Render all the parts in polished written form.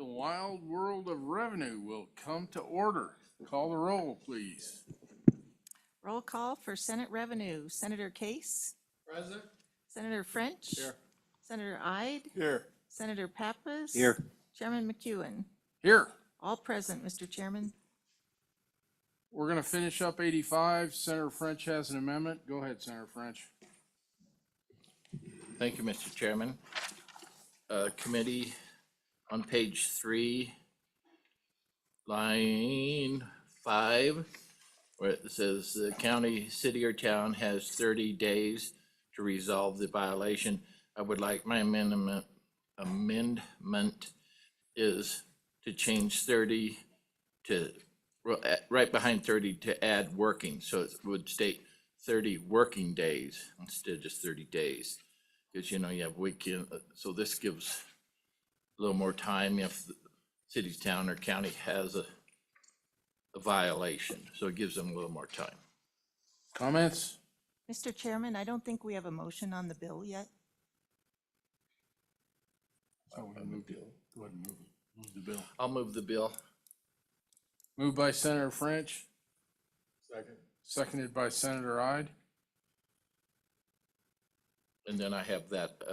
wild world of revenue will come to order. Call the roll, please. Roll call for Senate Revenue. Senator Case? Present. Senator French? Here. Senator Ide? Here. Senator Pappas? Here. Chairman McEwen? Here. All present, Mr. Chairman. We're gonna finish up 85. Senator French has an amendment. Go ahead, Senator French. Thank you, Mr. Chairman. Committee, on page 3, line 5, where it says the county, city, or town has 30 days to resolve the violation. I would like my amendment is to change 30 to, right behind 30 to add working. So it would state 30 working days instead of just 30 days. Because, you know, you have weekend, so this gives a little more time if the city, town, or county has a violation. So it gives them a little more time. Comments? Mr. Chairman, I don't think we have a motion on the bill yet. Oh, we moved it. Go ahead and move it. Move the bill. I'll move the bill. Moved by Senator French, Second. seconded by Senator Ide. And then I have that,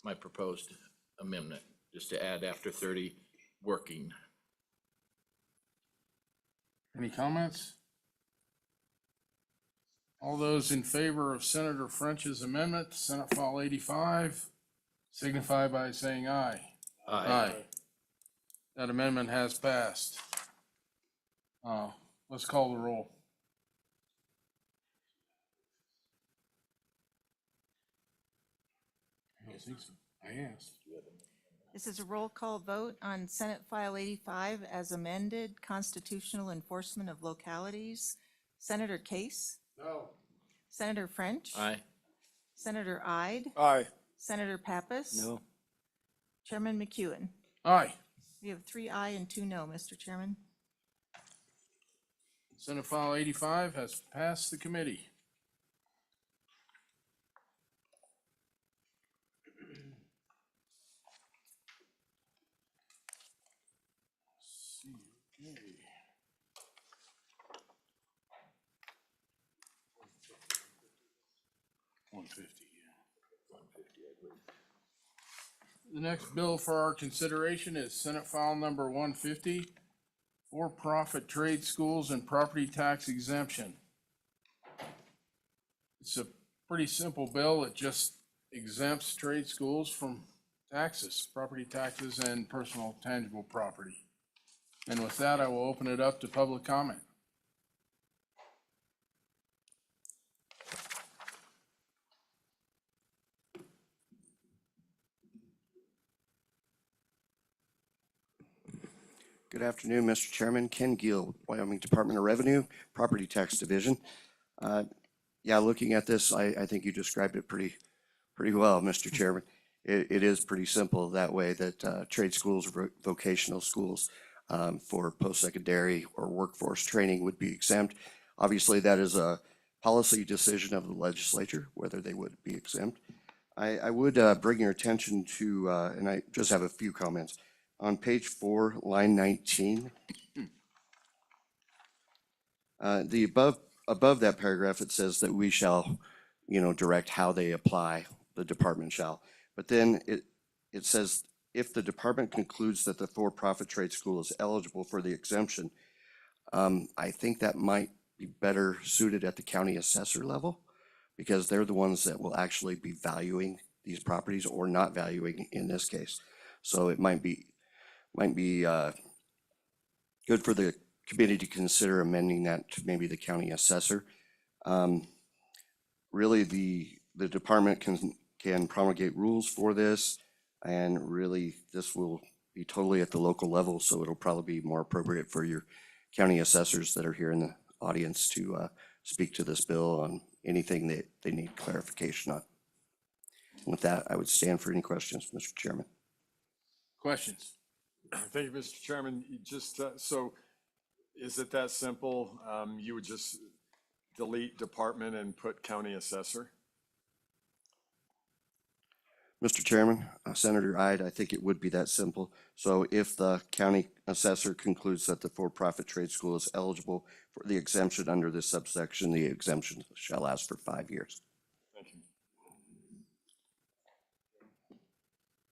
my proposed amendment, just to add after 30 working. Any comments? All those in favor of Senator French's amendment, Senate File 85, signify by saying aye. Aye. That amendment has passed. Let's call the roll. I don't think so. I asked. This is a roll call vote on Senate File 85 as amended, constitutional enforcement of localities. Senator Case? No. Senator French? Aye. Senator Ide? Aye. Senator Pappas? No. Chairman McEwen? Aye. We have 3 aye and 2 no, Mr. Chairman. Senate File 85 has passed the committee. Okay. 150, yeah. 150, I believe. The next bill for our consideration is Senate File number 150, for-profit trade schools and property tax exemption. It's a pretty simple bill. It just exempts trade schools from taxes, property taxes and personal tangible property. And with that, I will open it up to public comment. Good afternoon, Mr. Chairman. Ken Gill, Wyoming Department of Revenue, Property Tax Division. Yeah, looking at this, I think you described it pretty well, Mr. Chairman. It is pretty simple that way, that trade schools, vocational schools for post-secondary or workforce training would be exempt. Obviously, that is a policy decision of the legislature, whether they would be exempt. I would bring your attention to, and I just have a few comments. On page 4, line 19, the above that paragraph, it says that we shall, direct how they apply, the department shall. But then it says, if the department concludes that the for-profit trade school is eligible for the exemption, I think that might be better suited at the county assessor level, because they're the ones that will actually be valuing these properties or not valuing in this case. So it might be good for the committee to consider amending that to maybe the county assessor. Really, the department can promulgate rules for this, and really this will be totally at the local level, so it'll probably be more appropriate for your county assessors that are here in the audience to speak to this bill on anything that they need clarification on. With that, I would stand for any questions, Mr. Chairman. Questions? Thank you, Mr. Chairman. You just, so is it that simple? You would just delete department and put county assessor? Mr. Chairman, Senator Ide, I think it would be that simple. So if the county assessor concludes that the for-profit trade school is eligible for the exemption under this subsection, the exemption shall last for 5 years. Thank you.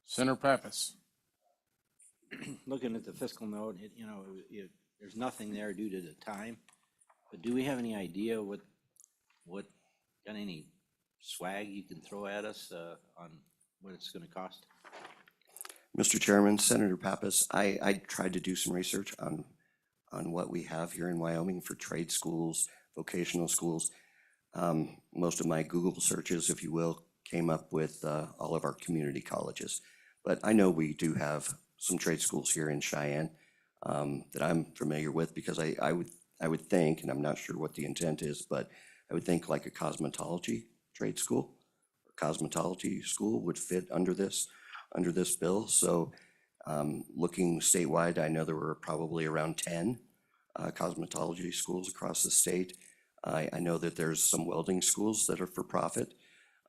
Senator Pappas. Looking at the fiscal note, there's nothing there due to the time. But do we have any idea what, got any swag you can throw at us, on what it's gonna cost? Mr. Chairman, Senator Pappas, I tried to do some research on what we have here in Wyoming for trade schools, vocational schools. Most of my Google searches, if you will, came up with all of our community colleges. But I know we do have some trade schools here in Cheyenne that I'm familiar with because I would think, and I'm not sure what the intent is, but I would think like a cosmetology trade school, or cosmetology school would fit under this bill. So looking statewide, I know there were probably around 10 cosmetology schools across the state. I know that there's some welding schools that are for profit,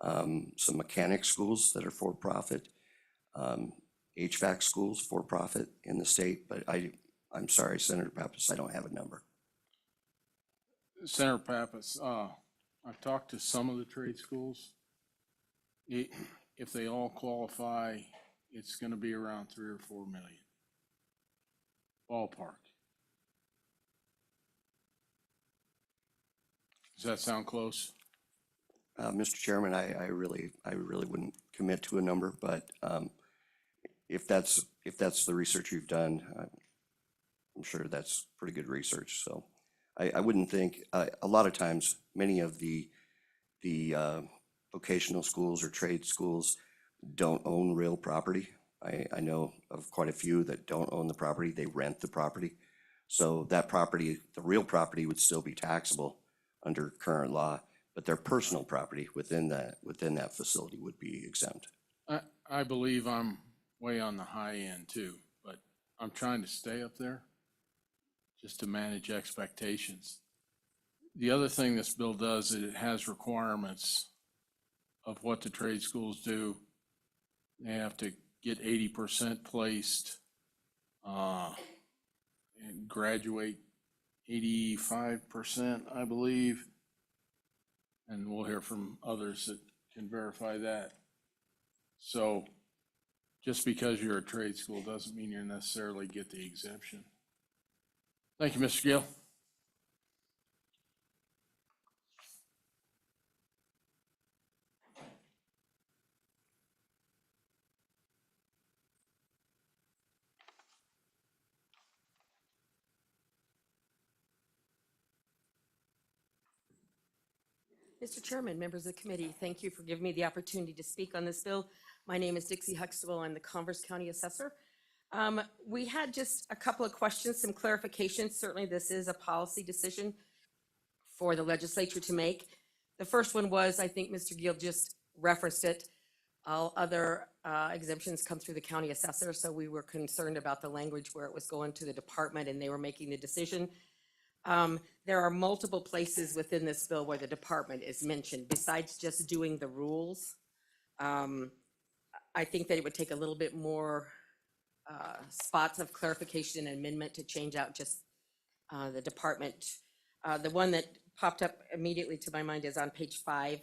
some mechanic schools that are for profit, HVAC schools for profit in the state, but I'm sorry, Senator Pappas, I don't have a number. Senator Pappas, I've talked to some of the trade schools. If they all qualify, it's gonna be around 3 or 4 million. Ballpark. Does that sound close? Mr. Chairman, I really wouldn't commit to a number, but if that's the research you've done, I'm sure that's pretty good research. So I wouldn't think, a lot of times, many of the vocational schools or trade schools don't own real property. I know of quite a few that don't own the property, they rent the property. So that property, the real property would still be taxable under current law, but their personal property within that facility would be exempt. I believe I'm way on the high end too, but I'm trying to stay up there just to manage expectations. The other thing this bill does is it has requirements of what the trade schools do. They have to get 80% placed, and graduate 85%, I believe. And we'll hear from others that can verify that. So just because you're a trade school doesn't mean you necessarily get the exemption. Thank you, Mr. Gill. Mr. Chairman, members of the committee, thank you for giving me the opportunity to speak on this bill. My name is Dixie Huxtable. I'm the Converse County Assessor. We had just a couple of questions, some clarifications. Certainly, this is a policy decision for the legislature to make. The first one was, I think Mr. Gill just referenced it, all other exemptions come through the county assessor, so we were concerned about the language where it was going to the department and they were making the decision. There are multiple places within this bill where the department is mentioned, besides just doing the rules. I think that it would take a little bit more spots of clarification and amendment to change out just the department. The one that popped up immediately to my mind is on page 5,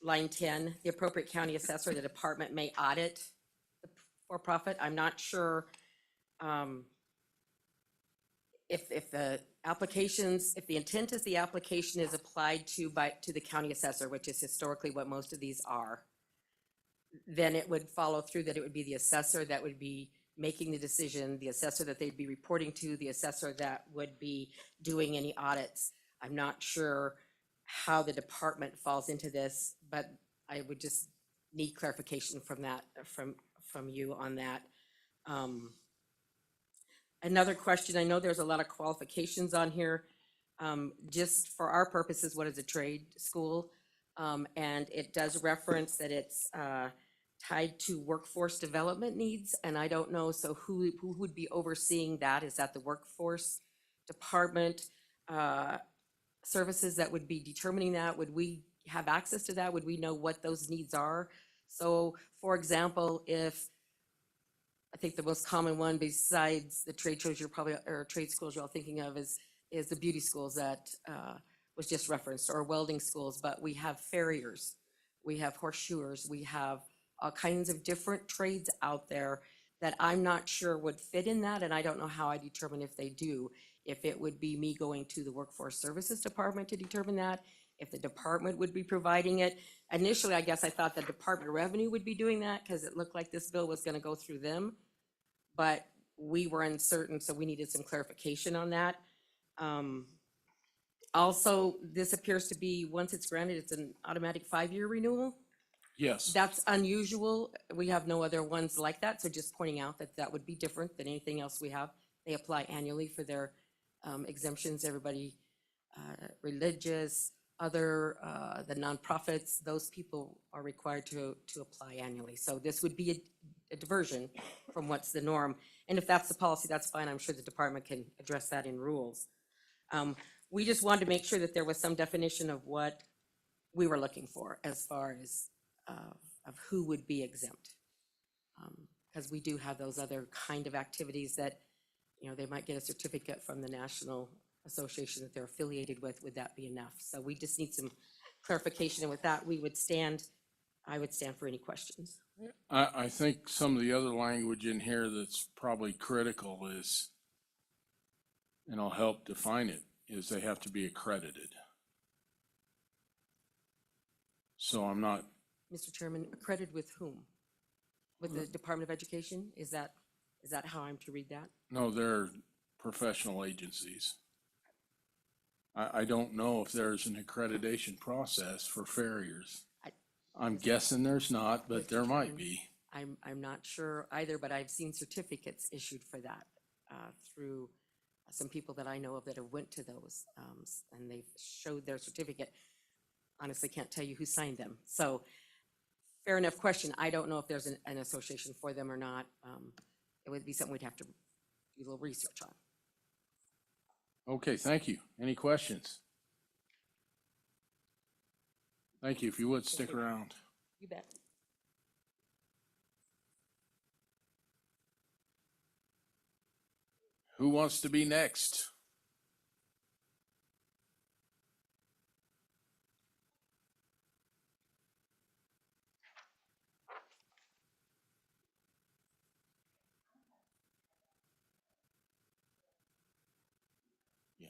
line 10, the appropriate county assessor, the department may audit the for-profit. I'm not sure if the applications, if the intent is the application is applied to the county assessor, which is historically what most of these are, then it would follow through that it would be the assessor that would be making the decision, the assessor that they'd be reporting to, the assessor that would be doing any audits. I'm not sure how the department falls into this, but I would just need clarification from that, from you on that. Another question, I know there's a lot of qualifications on here. Just for our purposes, what is a trade school? And it does reference that it's tied to workforce development needs, and I don't know, so who would be overseeing that? Is that the workforce department, services that would be determining that? Would we have access to that? Would we know what those needs are? So, for example, if, I think the most common one besides the trade shows you're probably, or trade schools you're all thinking of is the beauty schools that was just referenced, or welding schools, but we have farriers, we have horseshoers, we have all kinds of different trades out there that I'm not sure would fit in that, and I don't know how I determine if they do. If it would be me going to the Workforce Services Department to determine that, if the department would be providing it. Initially, I guess I thought the Department of Revenue would be doing that because it looked like this bill was gonna go through them. But we were uncertain, so we needed some clarification on that. Also, this appears to be, once it's granted, it's an automatic 5-year renewal. Yes. That's unusual. We have no other ones like that, so just pointing out that that would be different than anything else we have. They apply annually for their exemptions. Everybody, religious, other, the nonprofits, those people are required to apply annually. So this would be a diversion from what's the norm. And if that's the policy, that's fine. I'm sure the department can address that in rules. We just wanted to make sure that there was some definition of what we were looking for as far as of who would be exempt. Because we do have those other kind of activities that, you know, they might get a certificate from the National Association that they're affiliated with. Would that be enough? So we just need some clarification. And with that, I would stand for any questions. I think some of the other language in here that's probably critical is, and I'll help define it, is they have to be accredited. So I'm not, Mr. Chairman, accredited with whom? With the Department of Education? Is that how I'm to read that? no, they're professional agencies. I don't know if there's an accreditation process for farriers. I'm guessing there's not, but there might be. I'm not sure either, but I've seen certificates issued for that through some people that I know of that have went to those, and they've showed their certificate. Honestly, can't tell you who signed them. So fair enough question. I don't know if there's an association for them or not. It would be something we'd have to do a little research on. Okay, thank you. Any questions? Thank you. If you would, stick around. You bet. Who wants to be next? Yeah.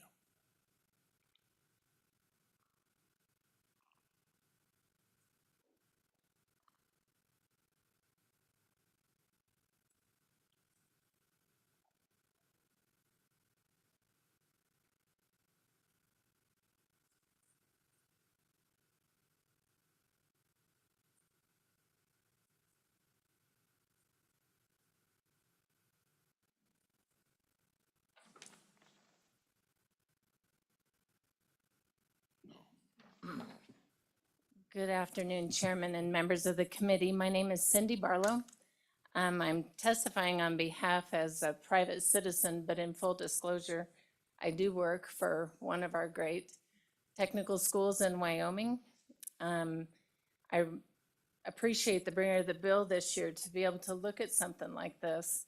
Good afternoon, Chairman and members of the committee. My name is Cindy Barlow. I'm testifying on behalf as a private citizen, but in full disclosure, I do work for one of our great technical schools in Wyoming. I appreciate the bringer of the bill this year to be able to look at something like this.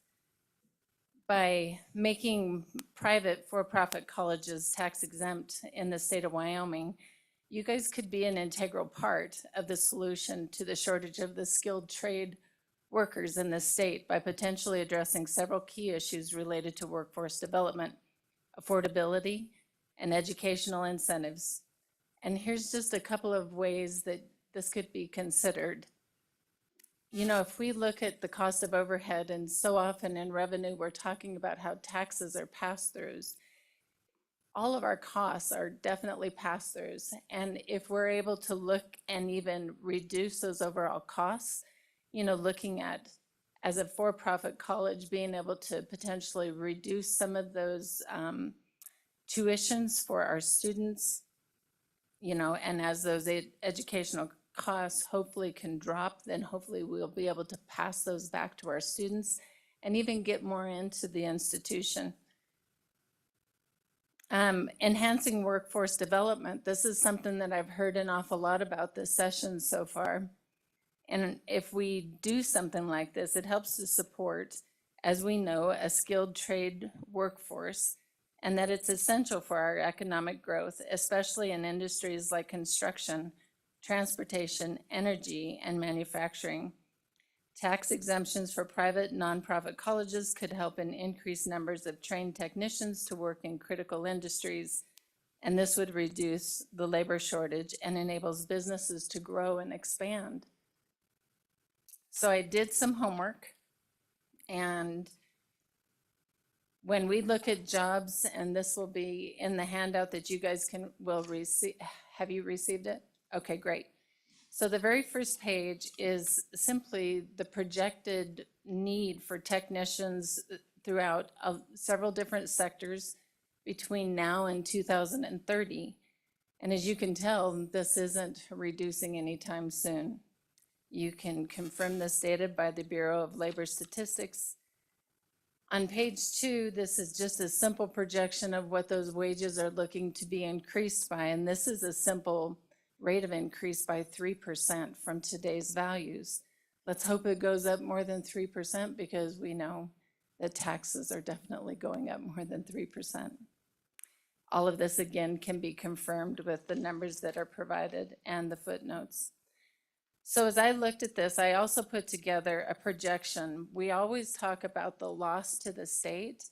By making private for-profit colleges tax exempt in the state of Wyoming, you guys could be an integral part of the solution to the shortage of the skilled trade workers in the state by potentially addressing several key issues related to workforce development, affordability, and educational incentives. And here's just a couple of ways that this could be considered. You know, if we look at the cost of overhead, and so often in revenue, we're talking about how taxes are pass-throughs. All of our costs are definitely pass-throughs. And if we're able to look and even reduce those overall costs, you know, looking at, as a for-profit college, being able to potentially reduce some of those tuitions for our students, you know, and as those educational costs hopefully can drop, then hopefully we'll be able to pass those back to our students and even get more into the institution. Enhancing workforce development. This is something that I've heard an awful lot about this session so far. And if we do something like this, it helps to support, as we know, a skilled trade workforce, and that it's essential for our economic growth, especially in industries like construction, transportation, energy, and manufacturing. Tax exemptions for private nonprofit colleges could help in increased numbers of trained technicians to work in critical industries, and this would reduce the labor shortage and enables businesses to grow and expand. So I did some homework, and when we look at jobs, and this will be in the handout that you guys will receive. Have you received it? Okay, great. So the very first page is simply the projected need for technicians throughout several different sectors between now and 2030. And as you can tell, this isn't reducing anytime soon. You can confirm this data by the Bureau of Labor Statistics. On page 2, this is just a simple projection of what those wages are looking to be increased by, and this is a simple rate of increase by 3% from today's values. Let's hope it goes up more than 3% because we know that taxes are definitely going up more than 3%. All of this, again, can be confirmed with the numbers that are provided and the footnotes. So as I looked at this, I also put together a projection. We always talk about the loss to the state,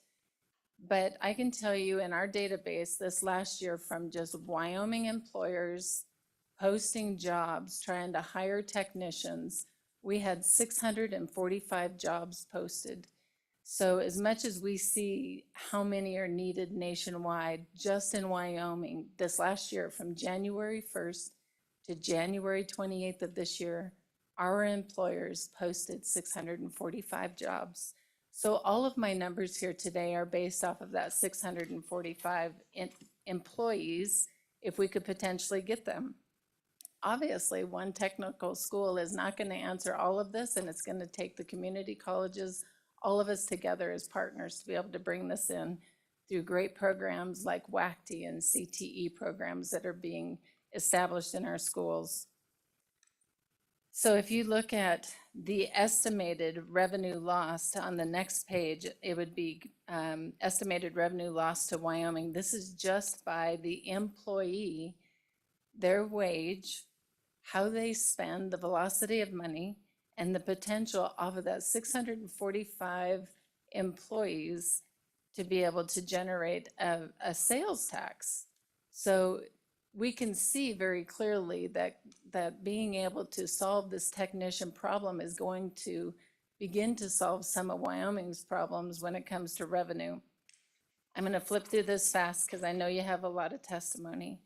but I can tell you in our database this last year from just Wyoming employers posting jobs, trying to hire technicians, we had 645 jobs posted. So as much as we see how many are needed nationwide, just in Wyoming, this last year from January 1st to January 28th of this year, our employers posted 645 jobs. So all of my numbers here today are based off of that 645 employees, if we could potentially get them. Obviously, one technical school is not going to answer all of this, and it's going to take the community colleges, all of us together as partners to be able to bring this in through great programs like WACT and CTE programs that are being established in our schools. So if you look at the estimated revenue lost on the next page, it would be estimated revenue lost to Wyoming. This is just by the employee, their wage, how they spend, the velocity of money, and the potential off of that 645 employees to be able to generate a sales tax. So we can see very clearly that being able to solve this technician problem is going to begin to solve some of Wyoming's problems when it comes to revenue. I'm going to flip through this fast because I know you have a lot of testimony.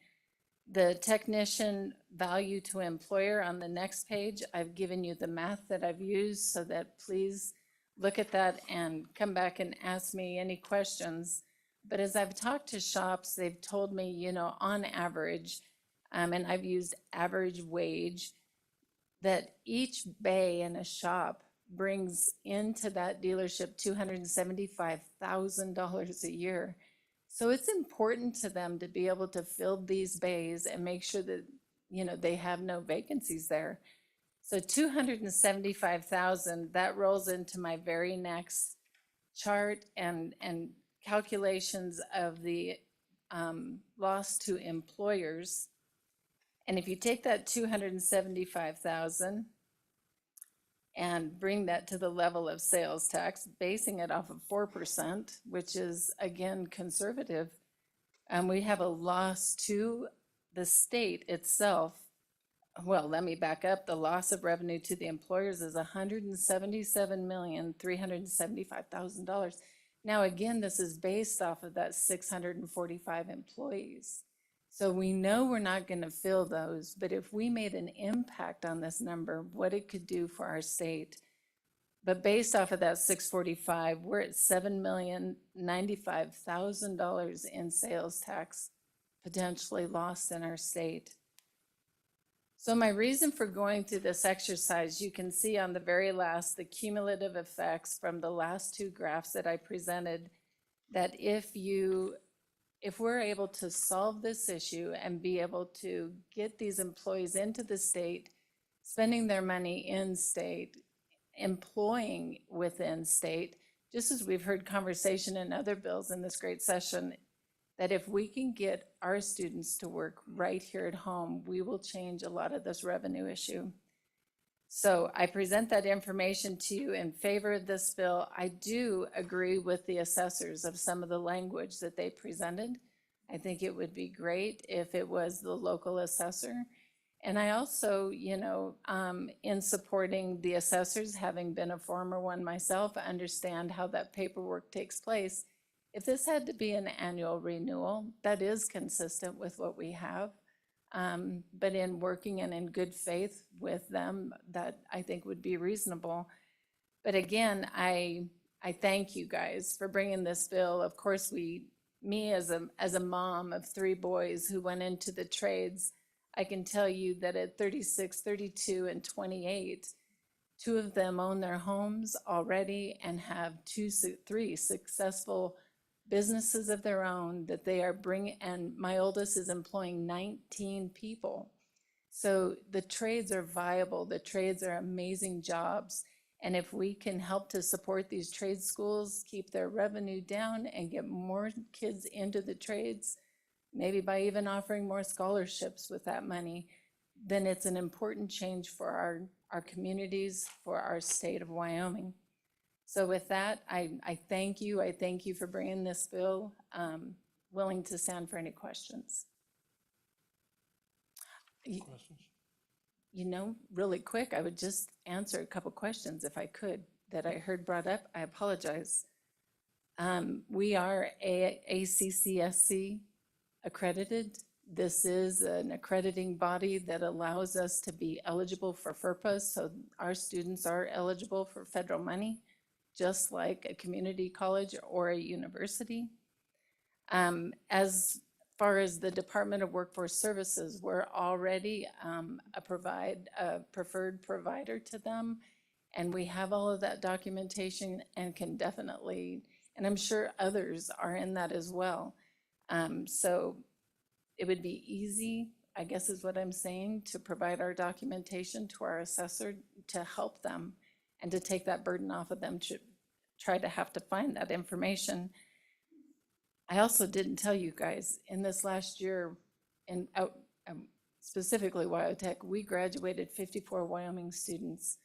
The technician value to employer on the next page, I've given you the math that I've used so that please look at that and come back and ask me any questions. But as I've talked to shops, they've told me, you know, on average, and I've used average wage, that each bay in a shop brings into that dealership $275,000 a year. So it's important to them to be able to fill these bays and make sure that, you know, they have no vacancies there. So 275,000, that rolls into my very next chart and calculations of the loss to employers. And if you take that 275,000 and bring that to the level of sales tax, basing it off of 4%, which is again conservative, we have a loss to the state itself. Well, let me back up. The loss of revenue to the employers is $177,375,000. Now, again, this is based off of that 645 employees. So we know we're not going to fill those, but if we made an impact on this number, what it could do for our state. But based off of that 645, we're at $7,095,000 in sales tax potentially lost in our state. So my reason for going through this exercise, you can see on the very last, the cumulative effects from the last two graphs that I presented, that if if we're able to solve this issue and be able to get these employees into the state, spending their money in state, employing within state, just as we've heard conversation in other bills in this great session, that if we can get our students to work right here at home, we will change a lot of this revenue issue. So I present that information to you in favor of this bill. I do agree with the assessors of some of the language that they presented. I think it would be great if it was the local assessor. And I also, in supporting the assessors, having been a former one myself, understand how that paperwork takes place. If this had to be an annual renewal, that is consistent with what we have. But in working and in good faith with them, that I think would be reasonable. But again, I thank you guys for bringing this bill. Of course, me as a mom of 3 boys who went into the trades, I can tell you that at 36, 32, and 28, 2 of them own their homes already and have 3 successful businesses of their own that they are bringing, and my oldest is employing 19 people. So the trades are viable. The trades are amazing jobs. And if we can help to support these trade schools, keep their revenue down and get more kids into the trades, maybe by even offering more scholarships with that money, then it's an important change for our communities, for our state of Wyoming. So with that, I thank you. I thank you for bringing this bill. Willing to stand for any questions. Really quick, I would just answer a couple questions if I could that I heard brought up. I apologize. We are ACCSC accredited. This is an accrediting body that allows us to be eligible for FERPA, so our students are eligible for federal money, just like a community college or a university. As far as the Department of Workforce Services, we're already a preferred provider to them, and we have all of that documentation and can definitely, and I'm sure others are in that as well. So it would be easy, I guess is what I'm saying, to provide our documentation to our assessor to help them and to take that burden off of them to try to have to find that information. I also didn't tell you guys, in this last year, and specifically WyoTech, we graduated 54 Wyoming students.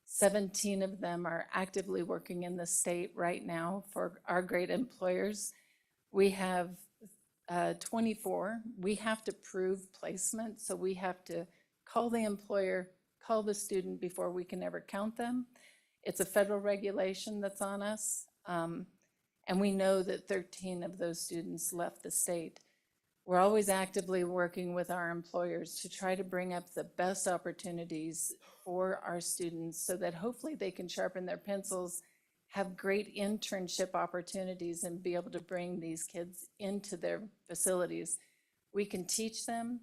17 of them are actively working in the state right now for our great employers. We have 24. We have to prove placement, so we have to call the employer, call the student before we can ever count them. It's a federal regulation that's on us. And we know that 13 of those students left the state. We're always actively working with our employers to try to bring up the best opportunities for our students so that hopefully they can sharpen their pencils, have great internship opportunities, and be able to bring these kids into their facilities. We can teach them,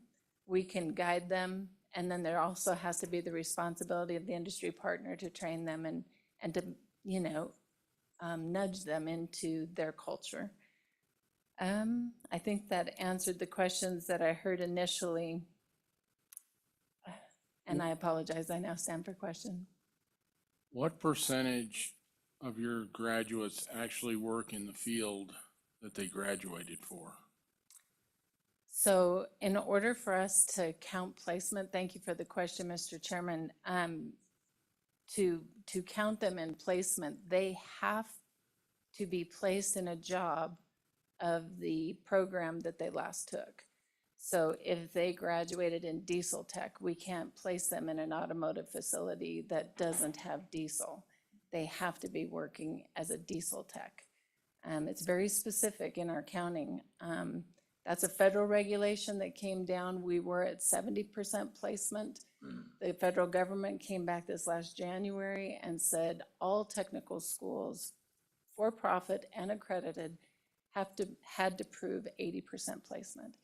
we can guide them, and then there also has to be the responsibility of the industry partner to train them and to, nudge them into their culture. I think that answered the questions that I heard initially. And I apologize, I now stand for question. What percentage of your graduates actually work in the field that they graduated for? So in order for us to count placement, thank you for the question, Mr. Chairman. To count them in placement, they have to be placed in a job of the program that they last took. So if they graduated in diesel tech, we can't place them in an automotive facility that doesn't have diesel. They have to be working as a diesel tech. It's very specific in our counting. That's a federal regulation that came down. We were at 70% placement. The federal government came back this last January and said all technical schools, for profit and accredited, had to prove 80% placement.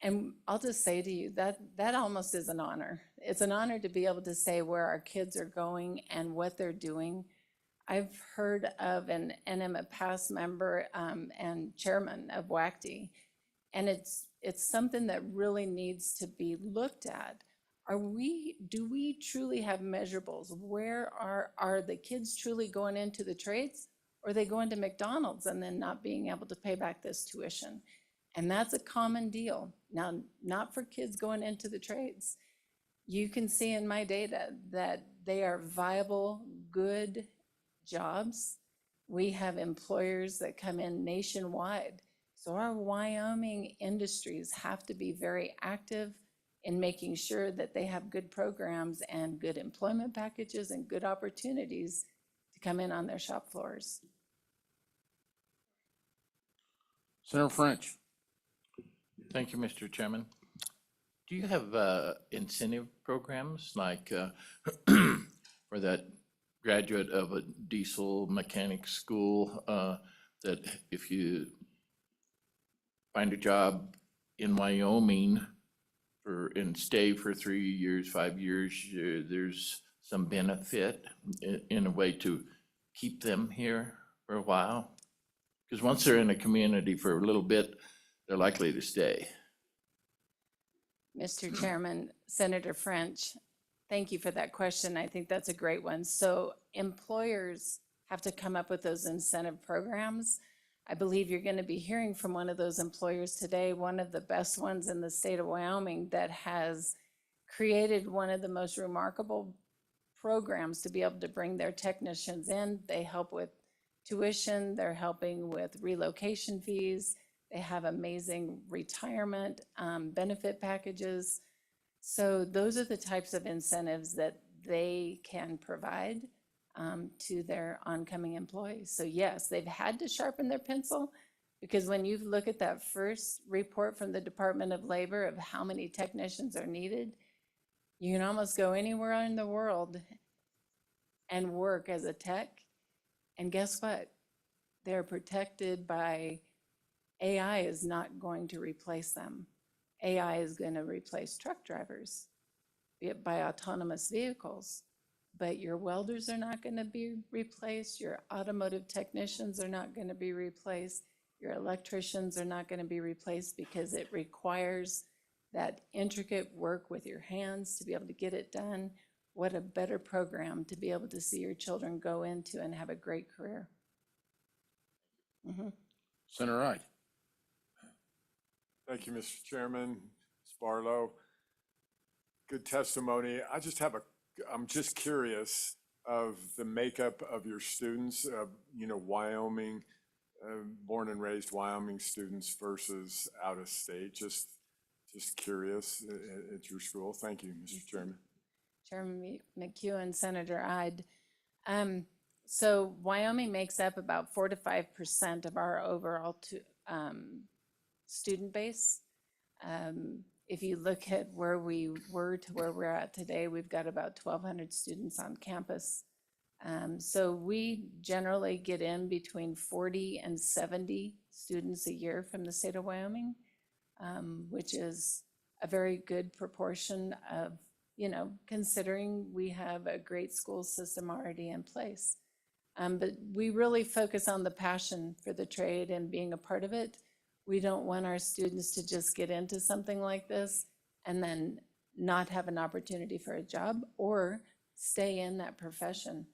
And I'll just say to you that almost is an honor. It's an honor to be able to say where our kids are going and what they're doing. I've heard of and am a past member and chairman of WACD. And it's something that really needs to be looked at. Do we truly have measurables? Where are the kids truly going into the trades? Or are they going to McDonald's and then not being able to pay back this tuition? And that's a common deal. Now, not for kids going into the trades. You can see in my data that they are viable, good jobs. We have employers that come in nationwide. So our Wyoming industries have to be very active in making sure that they have good programs and good employment packages and good opportunities to come in on their shop floors. Senator French. Thank you, Mr. Chairman. Do you have incentive programs like for that graduate of a diesel mechanic school that if you find a job in Wyoming and stay for 3 years, 5 years, there's some benefit in a way to keep them here for a while? Because once they're in a community for a little bit, they're likely to stay. Mr. Chairman, Senator French, thank you for that question. I think that's a great one. So employers have to come up with those incentive programs. I believe you're going to be hearing from one of those employers today, one of the best ones in the state of Wyoming that has created one of the most remarkable programs to be able to bring their technicians in. They help with tuition, they're helping with relocation fees. They have amazing retirement benefit packages. So those are the types of incentives that they can provide to their oncoming employees. So yes, they've had to sharpen their pencil because when you look at that first report from the Department of Labor of how many technicians are needed, you can almost go anywhere in the world and work as a tech. And guess what? They're protected by AI is not going to replace them. AI is going to replace truck drivers, be it by autonomous vehicles. But your welders are not going to be replaced. Your automotive technicians are not going to be replaced. Your electricians are not going to be replaced because it requires that intricate work with your hands to be able to get it done. What a better program to be able to see your children go into and have a great career. Senator Wright. Thank you, Mr. Chairman. Ms. Barlow. Good testimony. I'm just curious of the makeup of your students, Wyoming, born and raised Wyoming students versus out of state. Just curious at your school. Thank you, Mr. Chairman. Chairman McEwen, Senator Ide. So Wyoming makes up about 4 to 5% of our overall student base. If you look at where we were to where we're at today, we've got about 1,200 students on campus. So we generally get in between 40 and 70 students a year from the state of Wyoming, which is a very good proportion of, considering we have a great school system already in place. But we really focus on the passion for the trade and being a part of it. We don't want our students to just get into something like this and then not have an opportunity for a job or stay in that profession.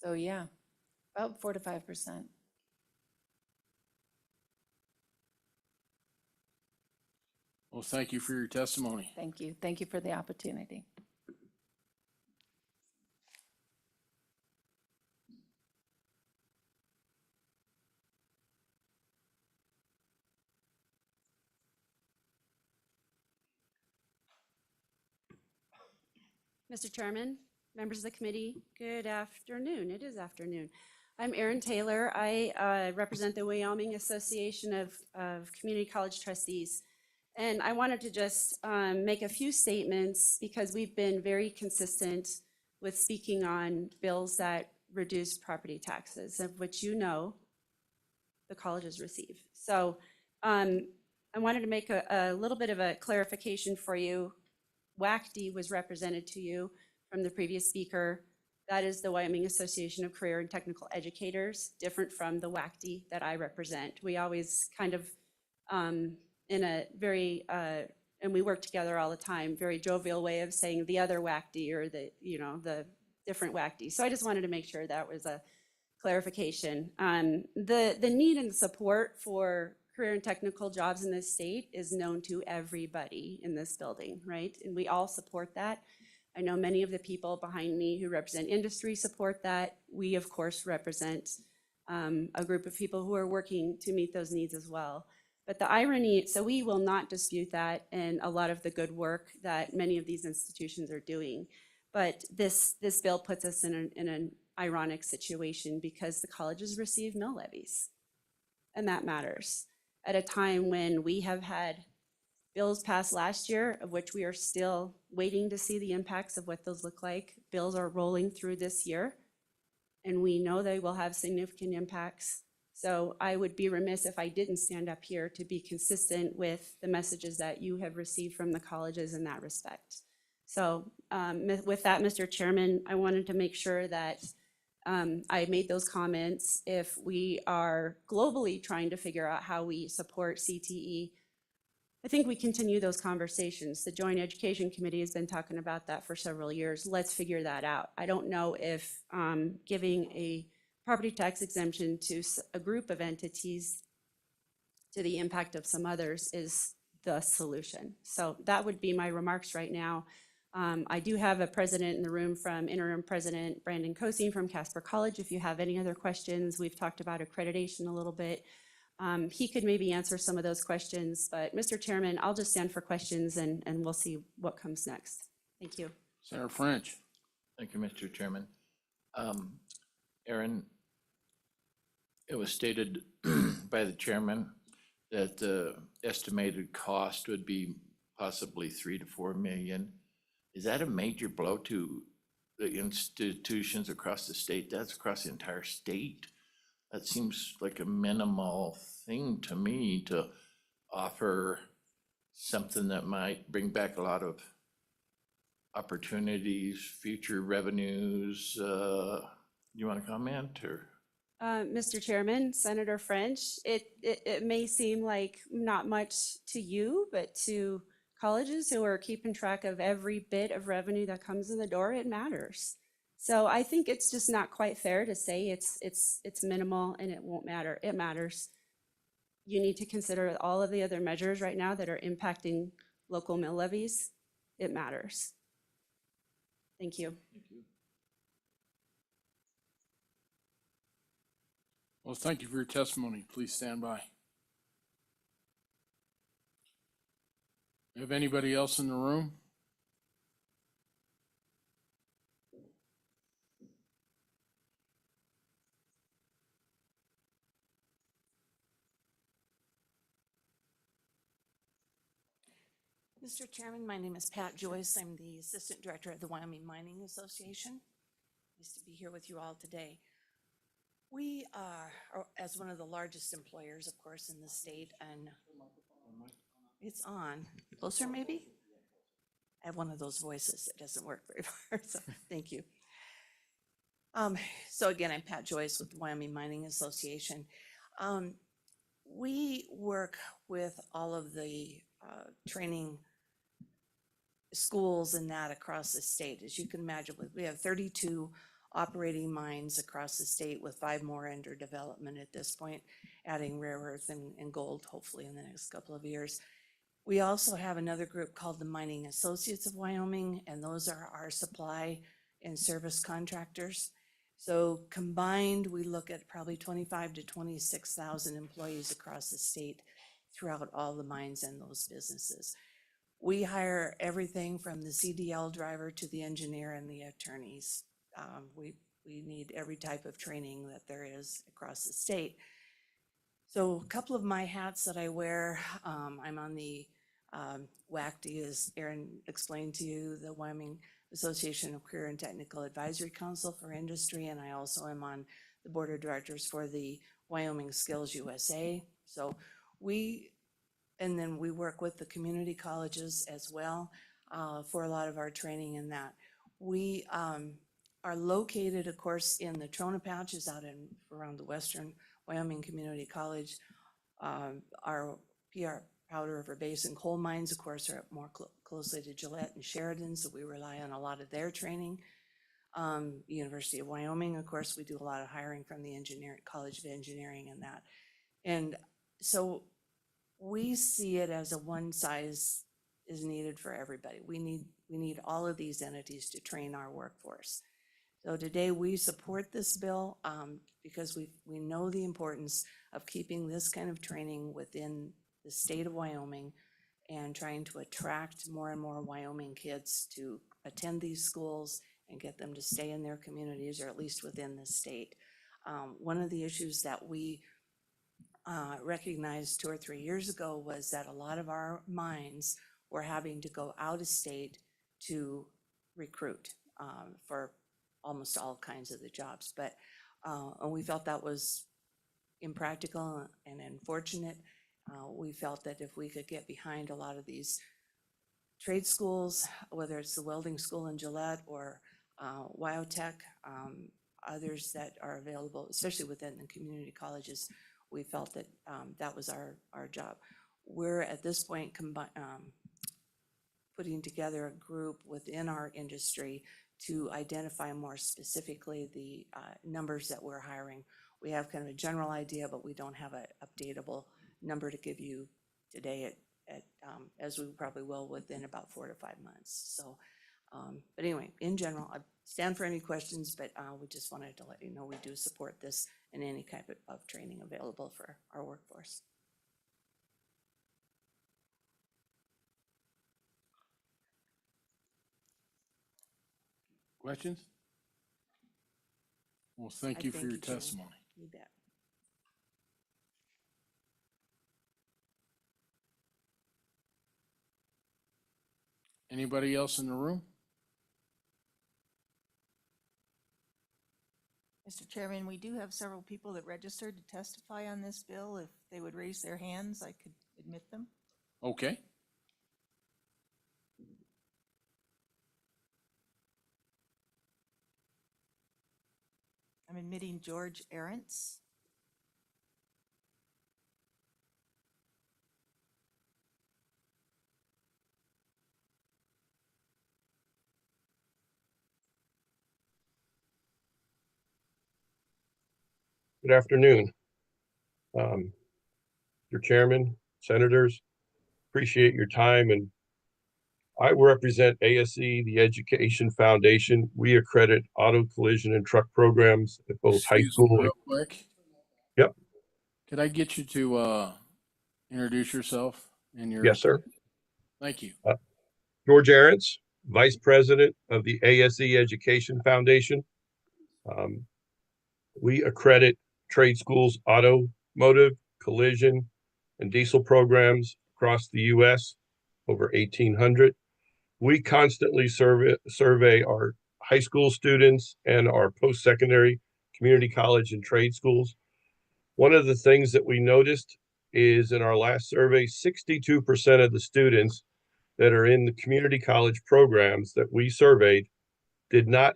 So yeah, about 4 to 5%. Well, thank you for your testimony. Thank you. Thank you for the opportunity. Mr. Chairman, members of the committee, good afternoon. It is afternoon. I'm Erin Taylor. I represent the Wyoming Association of Community College Trustees. And I wanted to just make a few statements because we've been very consistent with speaking on bills that reduce property taxes, of which the colleges receive. So I wanted to make a little bit of a clarification for you. WACD was represented to you from the previous speaker. That is the Wyoming Association of Career and Technical Educators, different from the WACD that I represent. We always kind of, in a very, and we work together all the time, very jovial way of saying the other WACD or the, the different WACD. So I just wanted to make sure that was a clarification. The need and support for career and technical jobs in this state is known to everybody in this building, right? And we all support that. I know many of the people behind me who represent industry support that. We, of course, represent a group of people who are working to meet those needs as well. But the irony, so we will not dispute that and a lot of the good work that many of these institutions are doing. But this bill puts us in an ironic situation because the colleges receive mill levies. And that matters at a time when we have had bills passed last year, of which we are still waiting to see the impacts of what those look like. Bills are rolling through this year, and we know they will have significant impacts. So I would be remiss if I didn't stand up here to be consistent with the messages that you have received from the colleges in that respect. So with that, Mr. Chairman, I wanted to make sure that I made those comments. If we are globally trying to figure out how we support CTE, I think we continue those conversations. The Joint Education Committee has been talking about that for several years. Let's figure that out. I don't know if giving a property tax exemption to a group of entities to the impact of some others is the solution. So that would be my remarks right now. I do have a president in the room from Interim President Brandon Cosine from Casper College. If you have any other questions, we've talked about accreditation a little bit. He could maybe answer some of those questions, but Mr. Chairman, I'll just stand for questions and we'll see what comes next. Thank you. Senator French. Thank you, Mr. Chairman. Aaron, it was stated by the chairman that the estimated cost would be possibly 3 to 4 million. Is that a major blow to the institutions across the state? That's across the entire state. That seems like a minimal thing to me to offer something that might bring back a lot of opportunities, future revenues. You want to comment or? Mr. Chairman, Senator French, it may seem like not much to you, but to colleges who are keeping track of every bit of revenue that comes in the door, it matters. So I think it's just not quite fair to say it's minimal and it won't matter. It matters. You need to consider all of the other measures right now that are impacting local mill levies. It matters. Thank you. Well, thank you for your testimony. Please stand by. Have anybody else in the room? Mr. Chairman, my name is Pat Joyce. I'm the Assistant Director of the Wyoming Mining Association. Nice to be here with you all today. We are, as one of the largest employers, of course, in the state, and it's on. Closer, maybe? I have one of those voices that doesn't work very far, so thank you. So again, I'm Pat Joyce with the Wyoming Mining Association. We work with all of the training schools and that across the state. As you can imagine, we have 32 operating mines across the state with 5 more under development at this point, adding rare earth and gold hopefully in the next couple of years. We also have another group called the Mining Associates of Wyoming, and those are our supply and service contractors. So combined, we look at probably 25 to 26,000 employees across the state throughout all the mines and those businesses. We hire everything from the CDL driver to the engineer and the attorneys. We need every type of training that there is across the state. So a couple of my hats that I wear, I'm on the WACD, as Aaron explained to you, the Wyoming Association of Career and Technical Advisory Council for Industry, and I also am on the board of directors for the Wyoming Skills USA. So and then we work with the community colleges as well for a lot of our training in that. We are located, of course, in the Trona Pouches out in, around the Western Wyoming Community College. Our PR Powder River Basin coal mines, of course, are more closely to Gillette and Sheridan, so we rely on a lot of their training. University of Wyoming, of course, we do a lot of hiring from the College of Engineering and that. And so we see it as a one size is needed for everybody. We need all of these entities to train our workforce. So today we support this bill because we know the importance of keeping this kind of training within the state of Wyoming and trying to attract more and more Wyoming kids to attend these schools and get them to stay in their communities or at least within the state. One of the issues that we recognized 2 or 3 years ago was that a lot of our mines were having to go out of state to recruit for almost all kinds of the jobs. But and we felt that was impractical and unfortunate. We felt that if we could get behind a lot of these trade schools, whether it's the welding school in Gillette or Wyotech, others that are available, especially within the community colleges, we felt that that was our job. We're at this point putting together a group within our industry to identify more specifically the numbers that we're hiring. We have kind of a general idea, but we don't have an updatable number to give you today as we probably will within about 4 to 5 months. So, but anyway, in general, I stand for any questions, but we just wanted to let you know we do support this and any type of training available for our workforce. Questions? Well, thank you for your Chairman. testimony. You bet. Anybody else in the room? Mr. Chairman, we do have several people that registered to testify on this bill. If they would raise their hands, I could admit them. Okay. I'm admitting George Arentz. Good afternoon. Your chairman, senators, appreciate your time. And I represent ASE, the Education Foundation. We accredit auto collision and truck programs at both high Excuse me school. real quick. Yep. Could I get you to introduce yourself and your? Yes, sir. Thank you. George Arentz, Vice President of the ASE Education Foundation. We accredit trade schools, automotive, collision, and diesel programs across the U.S., over 1,800. We constantly survey our high school students and our post-secondary community college and trade schools. One of the things that we noticed is in our last survey, 62% of the students that are in the community college programs that we surveyed did not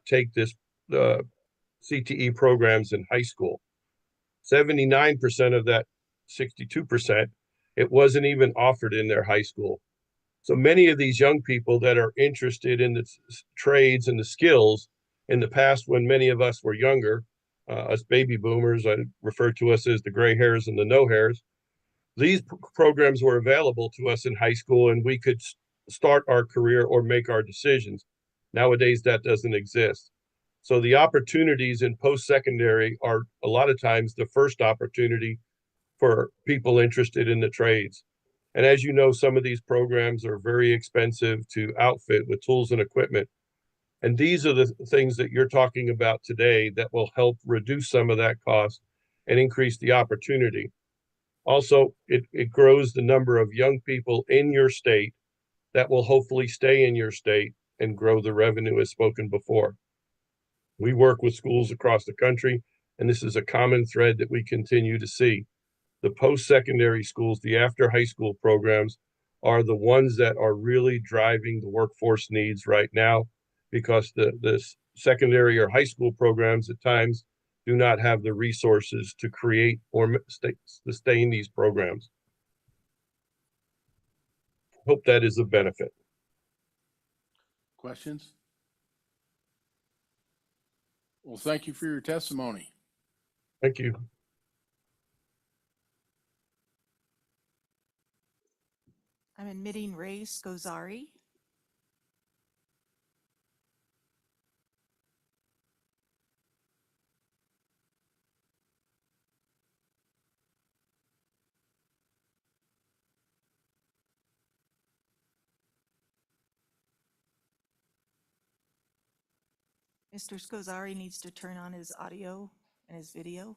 take this CTE programs in high school. 79% of that 62%, it wasn't even offered in their high school. So many of these young people that are interested in the trades and the skills in the past, when many of us were younger, us baby boomers, I refer to us as the gray hairs and the no hairs, these programs were available to us in high school and we could start our career or make our decisions. Nowadays, that doesn't exist. So the opportunities in post-secondary are a lot of times the first opportunity for people interested in the trades. And as you know, some of these programs are very expensive to outfit with tools and equipment. And these are the things that you're talking about today that will help reduce some of that cost and increase the opportunity. Also, it grows the number of young people in your state that will hopefully stay in your state and grow the revenue as spoken before. We work with schools across the country, and this is a common thread that we continue to see. The post-secondary schools, the after high school programs, are the ones that are really driving the workforce needs right now because the secondary or high school programs at times do not have the resources to create or sustain these programs. Hope that is a benefit. Questions? Well, thank you for your testimony. Thank you. I'm admitting Ray Scozzari. Mr. Scozzari needs to turn on his audio and his video.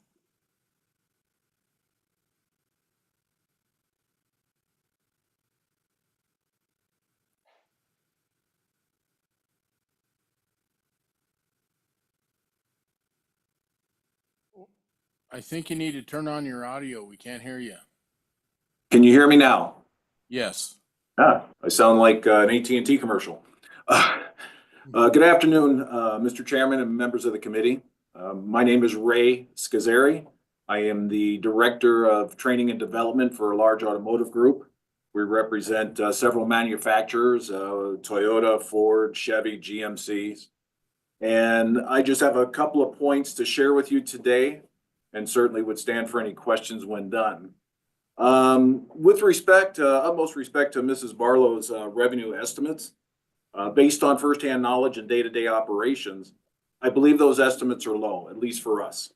I think you need to turn on your audio. We can't hear you. Can you hear me now? Yes. I sound like an AT&T commercial. Good afternoon, Mr. Chairman and members of the committee. My name is Ray Scozzari. I am the Director of Training and Development for a large automotive group. We represent several manufacturers, Toyota, Ford, Chevy, GMCs. And I just have a couple of points to share with you today, and certainly would stand for any questions when done. With respect, utmost respect to Mrs. Barlow's revenue estimates, based on firsthand knowledge and day-to-day operations, I believe those estimates are low, at least for us.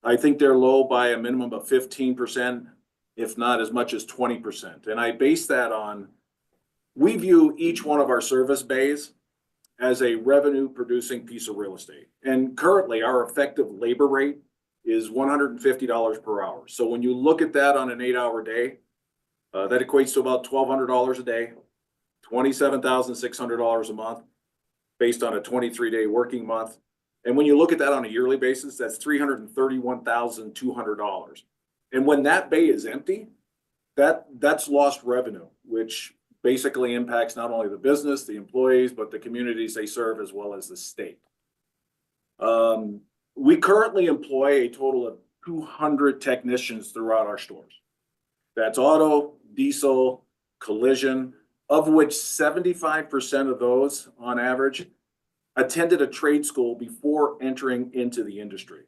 I think they're low by a minimum of 15%, if not as much as 20%. And I base that on, we view each one of our service bays as a revenue producing piece of real estate. And currently our effective labor rate is $150 per hour. So when you look at that on an 8-hour day, that equates to about $1,200 a day, $27,600 a month, based on a 23-day working month. And when you look at that on a yearly basis, that's $331,200. And when that bay is empty, that's lost revenue, which basically impacts not only the business, the employees, but the communities they serve, as well as the state. We currently employ a total of 200 technicians throughout our stores. That's auto, diesel, collision, of which 75% of those, on average, attended a trade school before entering into the industry.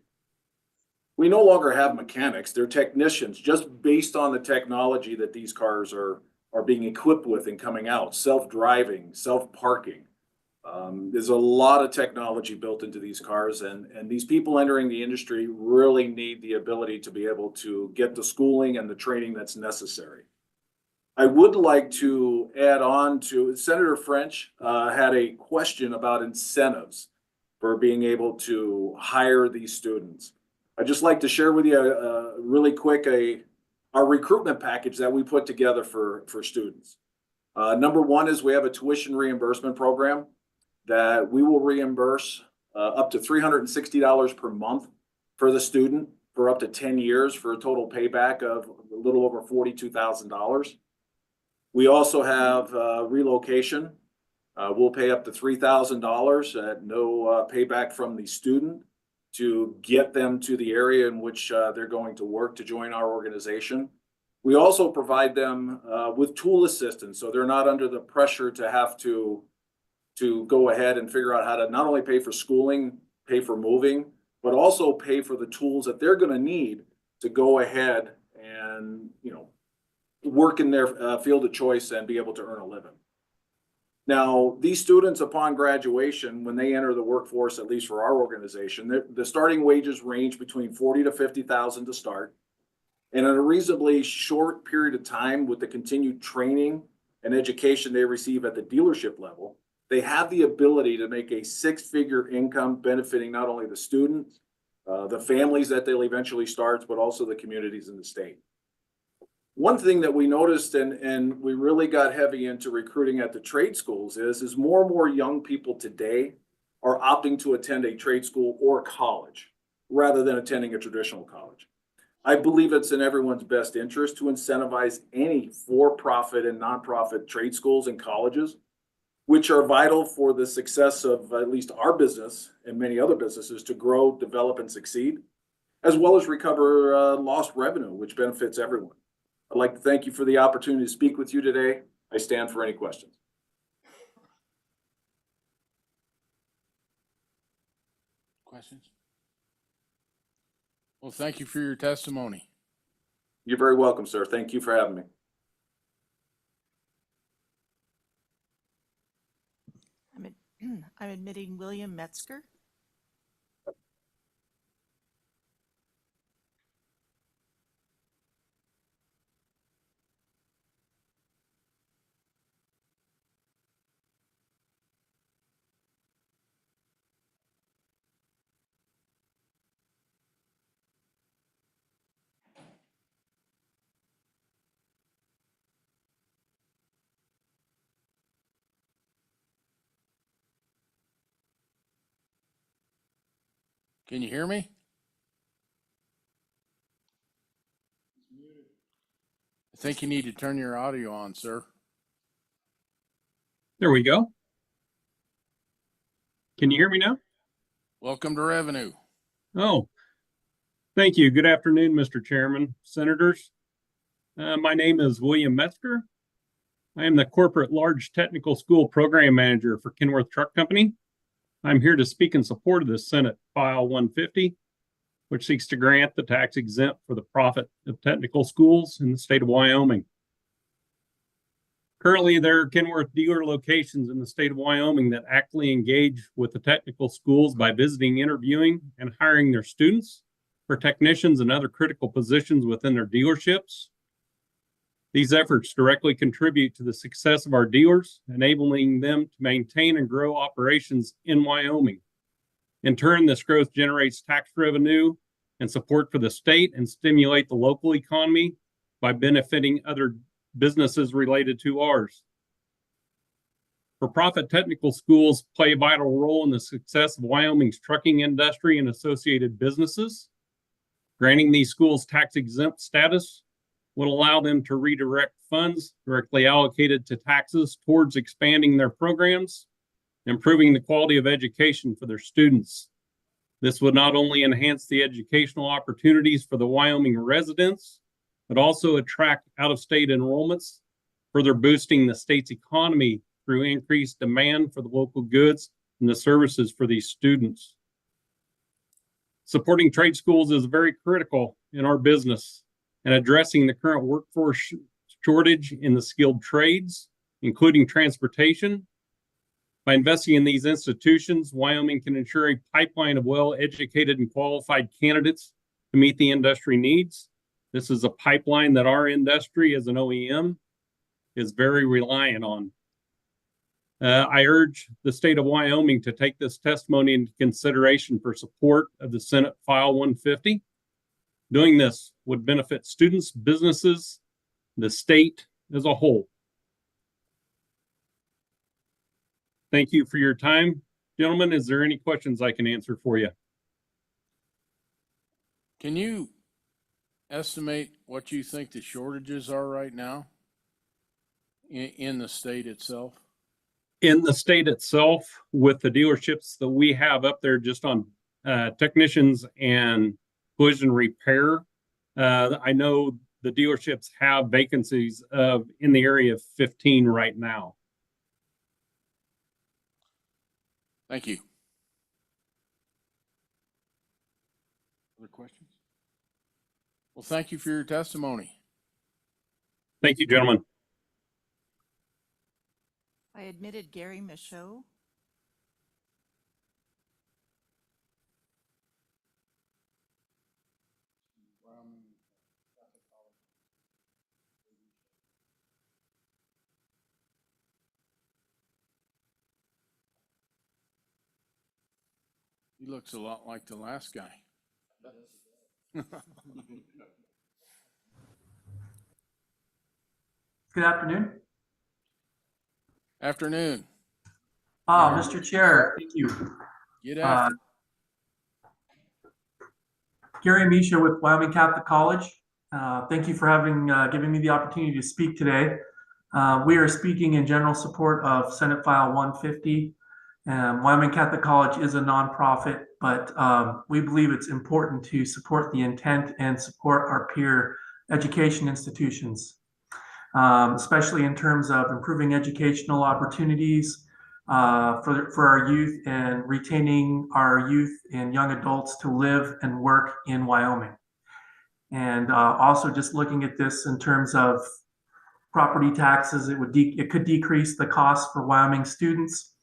We no longer have mechanics, they're technicians, just based on the technology that these cars are being equipped with and coming out, self-driving, self-parking. There's a lot of technology built into these cars, and these people entering the industry really need the ability to be able to get the schooling and the training that's necessary. I would like to add on to, Senator French had a question about incentives for being able to hire these students. I'd just like to share with you really quick our recruitment package that we put together for students. Number one is we have a tuition reimbursement program that we will reimburse up to $360 per month for the student for up to 10 years for a total payback of a little over $42,000. We also have relocation. We'll pay up to $3,000 at no payback from the student to get them to the area in which they're going to work to join our organization. We also provide them with tool assistance, so they're not under the pressure to have to go ahead and figure out how to not only pay for schooling, pay for moving, but also pay for the tools that they're going to need to go ahead and, work in their field of choice and be able to earn a living. Now, these students, upon graduation, when they enter the workforce, at least for our organization, the starting wages range between $40,000 to $50,000 to start. And in a reasonably short period of time, with the continued training and education they receive at the dealership level, they have the ability to make a 6-figure income benefiting not only the students, the families that they'll eventually start, but also the communities in the state. One thing that we noticed and we really got heavy into recruiting at the trade schools is more and more young people today are opting to attend a trade school or college rather than attending a traditional college. I believe it's in everyone's best interest to incentivize any for-profit and nonprofit trade schools and colleges which are vital for the success of at least our business and many other businesses to grow, develop, and succeed, as well as recover lost revenue, which benefits everyone. I'd like to thank you for the opportunity to speak with you today. I stand for any questions. Questions? Well, thank you for your testimony. You're very welcome, sir. Thank you for having me. I'm admitting William Metzger. Can you hear me? I think you need to turn your audio on, sir. There we go. Can you hear me now? Welcome to Revenue. Oh, thank you. Good afternoon, Mr. Chairman, Senators. My name is William Metzger. I am the Corporate Large Technical School Program Manager for Kenworth Truck Company. I'm here to speak in support of the Senate File 150, which seeks to grant the tax exempt for the profit of technical schools in the state of Wyoming. Currently, there are Kenworth dealer locations in the state of Wyoming that actively engage with the technical schools by visiting, interviewing, and hiring their students for technicians and other critical positions within their dealerships. These efforts directly contribute to the success of our dealers, enabling them to maintain and grow operations in Wyoming. In turn, this growth generates tax revenue and support for the state and stimulate the local economy by benefiting other businesses related to ours. For-profit technical schools play a vital role in the success of Wyoming's trucking industry and associated businesses. Granting these schools tax exempt status would allow them to redirect funds directly allocated to taxes towards expanding their programs, improving the quality of education for their students. This would not only enhance the educational opportunities for the Wyoming residents, but also attract out-of-state enrollments, further boosting the state's economy through increased demand for the local goods and the services for these students. Supporting trade schools is very critical in our business and addressing the current workforce shortage in the skilled trades, including transportation. By investing in these institutions, Wyoming can ensure a pipeline of well-educated and qualified candidates to meet the industry needs. This is a pipeline that our industry as an OEM is very reliant on. I urge the state of Wyoming to take this testimony into consideration for support of the Senate File 150. Doing this would benefit students, businesses, the state as a whole. Thank you for your time. Gentlemen, is there any questions I can answer for you? Can you estimate what you think the shortages are right now in the state itself? In the state itself, with the dealerships that we have up there just on technicians and collision repair, I know the dealerships have vacancies of in the area of 15 right now. Thank you. Other questions? Well, thank you for your testimony. Thank you, gentlemen. I admitted Gary Michaud. He looks a lot like the last guy. Good afternoon. Afternoon. Mr. Chair, thank you. Get after. Gary Misha with Wyoming Catholic College. Thank you for giving me the opportunity to speak today. We are speaking in general support of Senate File 150. Wyoming Catholic College is a nonprofit, but we believe it's important to support the intent and support our peer education institutions, especially in terms of improving educational opportunities for our youth and retaining our youth and young adults to live and work in Wyoming. And also just looking at this in terms of property taxes, it could decrease the cost for Wyoming students,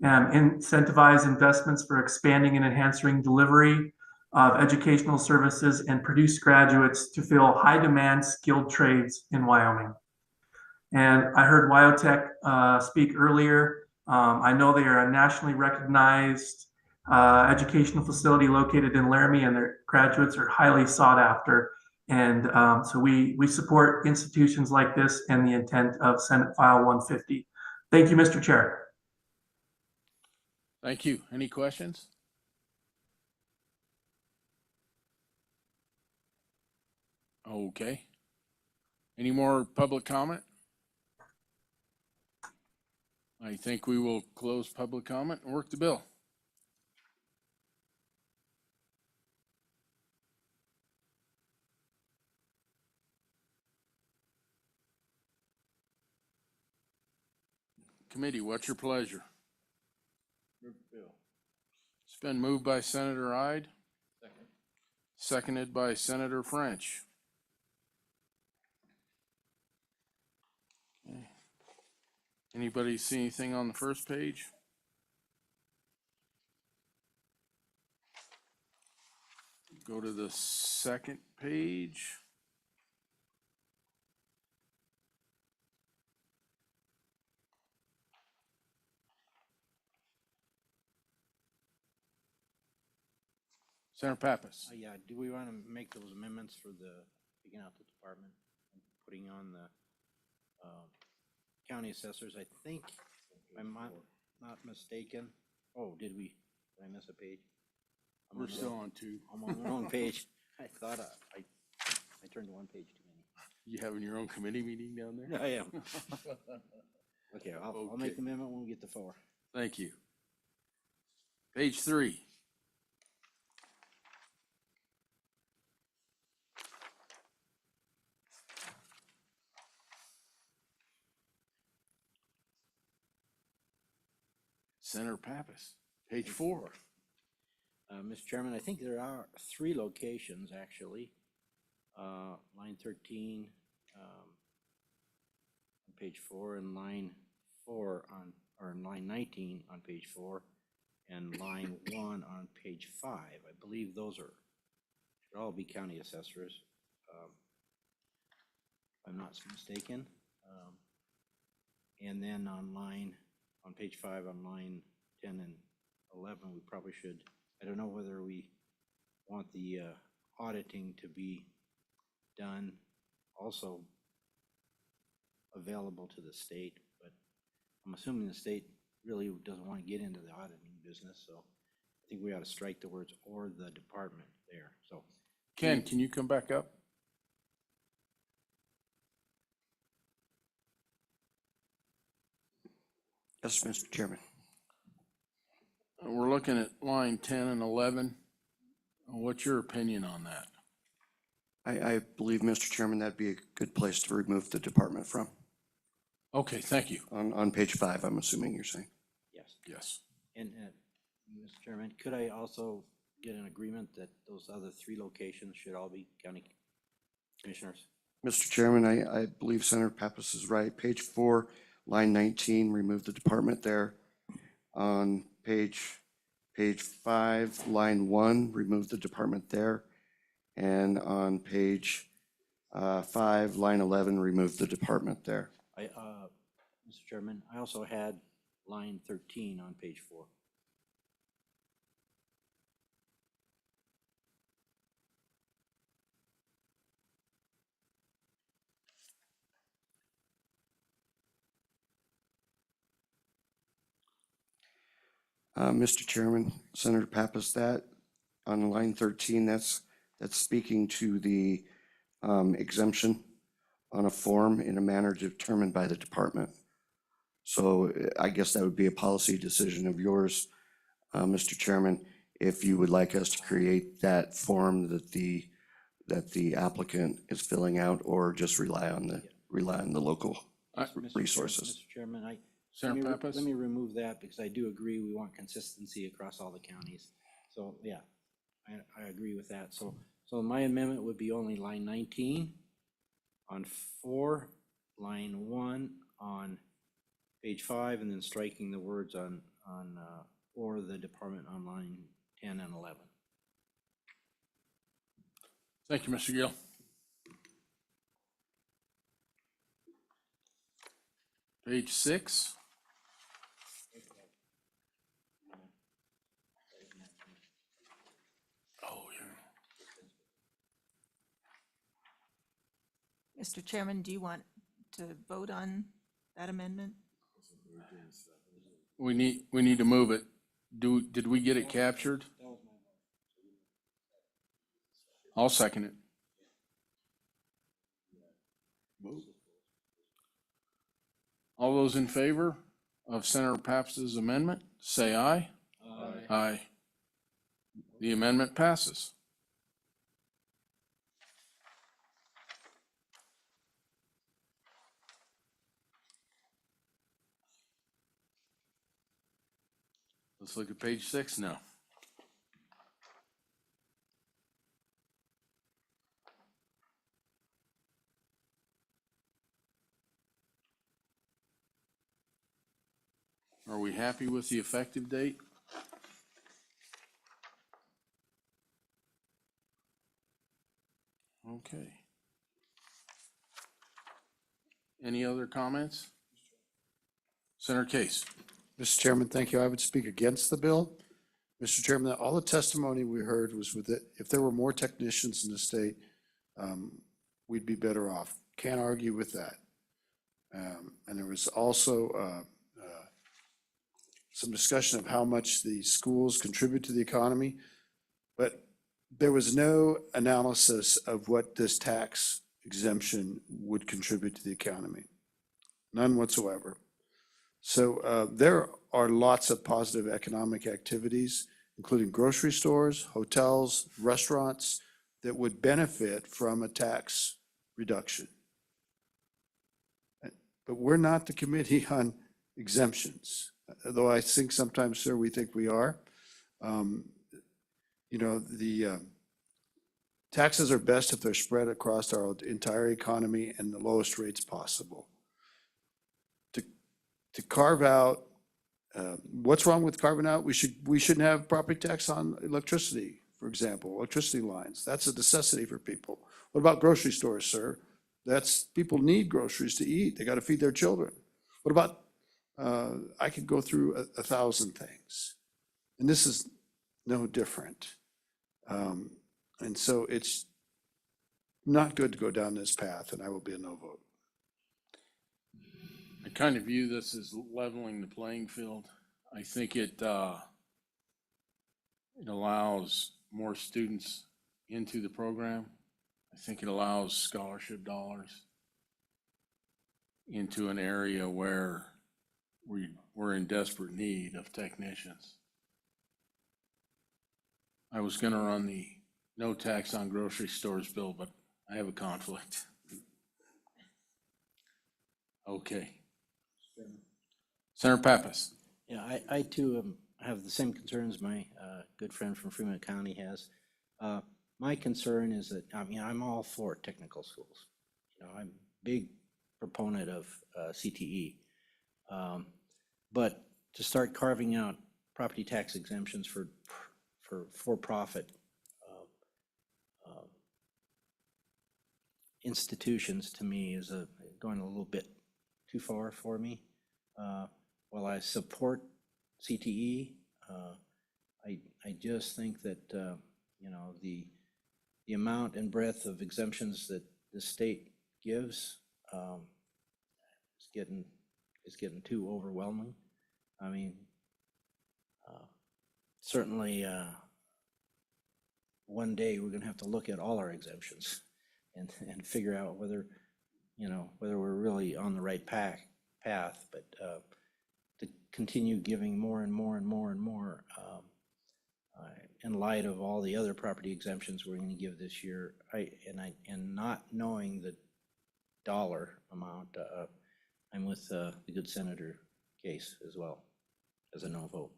incentivize investments for expanding and enhancing delivery of educational services, and produce graduates to fill high demand skilled trades in Wyoming. And I heard WyoTech speak earlier. I know they are a nationally recognized educational facility located in Laramie, and their graduates are highly sought after. And so we support institutions like this and the intent of Senate File 150. Thank you, Mr. Chair. Thank you. Any questions? Okay. Any more public comment? I think we will close public comment and work the bill. Committee, what's your pleasure? It's been moved by Senator Ide. Seconded by Senator French. Okay. Anybody see anything on the first page? Go to the second page. Senator Pappas. Yeah, do we want to make those amendments for the, taking out the department and putting on the county assessors? I think, if I'm not mistaken. Oh, did I miss a page? We're still on two. I'm on the wrong page. I thought I turned to one page too many. You having your own committee meeting down there? I am. Okay, I'll make the amendment when we get to 4. Thank you. Page 3. Senator Pappas, page 4. Mr. Chairman, I think there are 3 locations actually. Line 13 on page 4, and line 4 on, or line 19 on page 4, and line 1 on page 5. I believe those should all be county assessors, if I'm not mistaken. And then on page 5, on line 10 and 11, we probably should, I don't know whether we want the auditing to be done also available to the state, but I'm assuming the state really doesn't want to get into the auditing business, so I think we ought to strike the words "or the department" there. So Ken, can you come back up? Yes, Mr. Chairman. We're looking at line 10 and 11. What's your opinion on that? I believe, Mr. Chairman, that'd be a good place to remove the department from. Okay, thank you. On page 5, I'm assuming you're saying. yes, Yes. and Mr. Chairman, could I also get an agreement that those other 3 locations should all be county commissioners? Mr. Chairman, I believe Senator Pappas is right. Page 4, line 19, remove the department there. On page 5, line 1, remove the department there. And on page 5, line 11, remove the department there. Mr. Chairman, I also had line 13 on page 4. Mr. Chairman, Senator Pappas, that on line 13, that's speaking to the exemption on a form in a manner determined by the department. So I guess that would be a policy decision of yours, Mr. Chairman, if you would like us to create that form that the applicant is filling out, or just rely on the local resources. Mr. Chairman, Senator Pappas? let me remove that because I do agree we want consistency across all the counties. So, yeah, I agree with that. So my amendment would be only line 19 on 4, line 1 on page 5, and then striking the words on or the department on line 10 and 11. Thank you, Mr. Gill. Page 6. Oh, yeah. Mr. Chairman, do you want to vote on that amendment? We need to move it. Did we get it captured? I'll second it. All those in favor of Senator Papps's amendment, say aye. Aye. Aye. The amendment passes. Let's look at page 6 now. Are we happy with the effective date? Okay. Any other comments? Senator Case. Mr. Chairman, thank you. I would speak against the bill. Mr. Chairman, all the testimony we heard was with it, if there were more technicians in the state, we'd be better off. Can't argue with that. And there was also some discussion of how much the schools contribute to the economy, but there was no analysis of what this tax exemption would contribute to the economy. None whatsoever. So there are lots of positive economic activities, including grocery stores, hotels, restaurants, that would benefit from a tax reduction. But we're not the committee on exemptions, though I think sometimes, sir, we think we are. You know, the taxes are best if they're spread across our entire economy and the lowest rates possible. To carve out, what's wrong with carving out? We shouldn't have property tax on electricity, for example, electricity lines. That's a necessity for people. What about grocery stores, sir? People need groceries to eat. They got to feed their children. What about, I could go through 1,000 things. And this is no different. And so it's not good to go down this path, and I will be a no vote. I kind of view this as leveling the playing field. I think it allows more students into the program. I think it allows scholarship dollars into an area where we're in desperate need of technicians. I was gonna run the no tax on grocery stores bill, but I have a conflict. Okay. Senator Pappas. Yeah, I too have the same concerns my good friend from Fremont County has. My concern is that, I mean, I'm all for technical schools. You know, I'm a big proponent of CTE. But to start carving out property tax exemptions for-profit institutions, to me, is going a little bit too far for me. While I support CTE, I just think that, you know, the amount and breadth of exemptions that the state gives is getting too overwhelming. I mean, certainly one day we're gonna have to look at all our exemptions and figure out whether, you know, whether we're really on the right path, but to continue giving more and more and more and more in light of all the other property exemptions we're gonna give this year, and not knowing the dollar amount, I'm with the good Senator Case as well, as a no vote.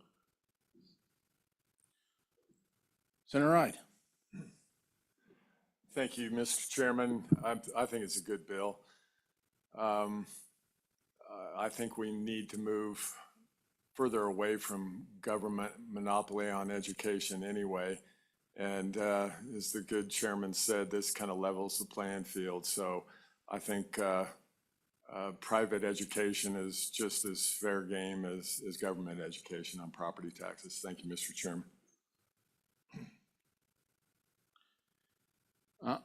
Senator Ide. Thank you, Mr. Chairman. I think it's a good bill. I think we need to move further away from government monopoly on education anyway. And as the good chairman said, this kind of levels the playing field. So I think private education is just as fair game as government education on property taxes. Thank you, Mr. Chairman.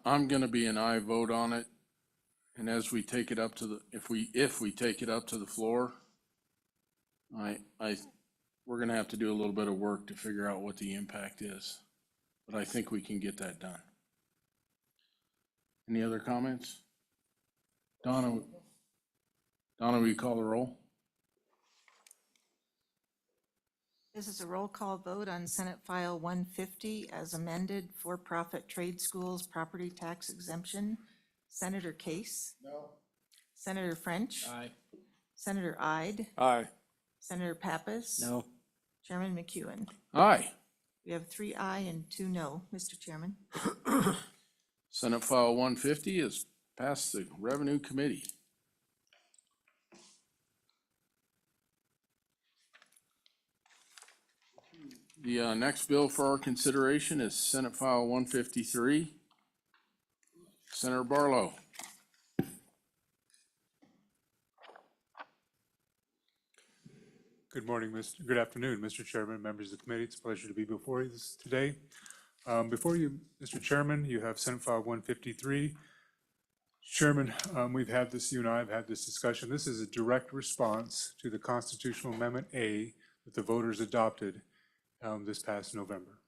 I'm gonna be an aye vote on it. And as we take it up to the, if we take it up to the floor, we're gonna have to do a little bit of work to figure out what the impact is. But I think we can get that done. Any other comments? Donna, will you call the roll? This is a roll call vote on Senate File 150 as amended, for-profit trade schools, property tax exemption. Senator Case? No. Senator French? Aye. Senator Ide? Aye. Senator Pappas? No, Chairman McEwen? Aye. We have 3 aye and 2 no, Mr. Chairman. Senate File 150 is passed the Revenue Committee. The next bill for our consideration is Senate File 153. Senator Barlow. Good morning, good afternoon, Mr. Chairman, members of the committee. It's a pleasure to be before you today. Before you, Mr. Chairman, you have Senate File 153. Chairman, we've had this, you and I have had this discussion. This is a direct response to the Constitutional Amendment A that the voters adopted this past November.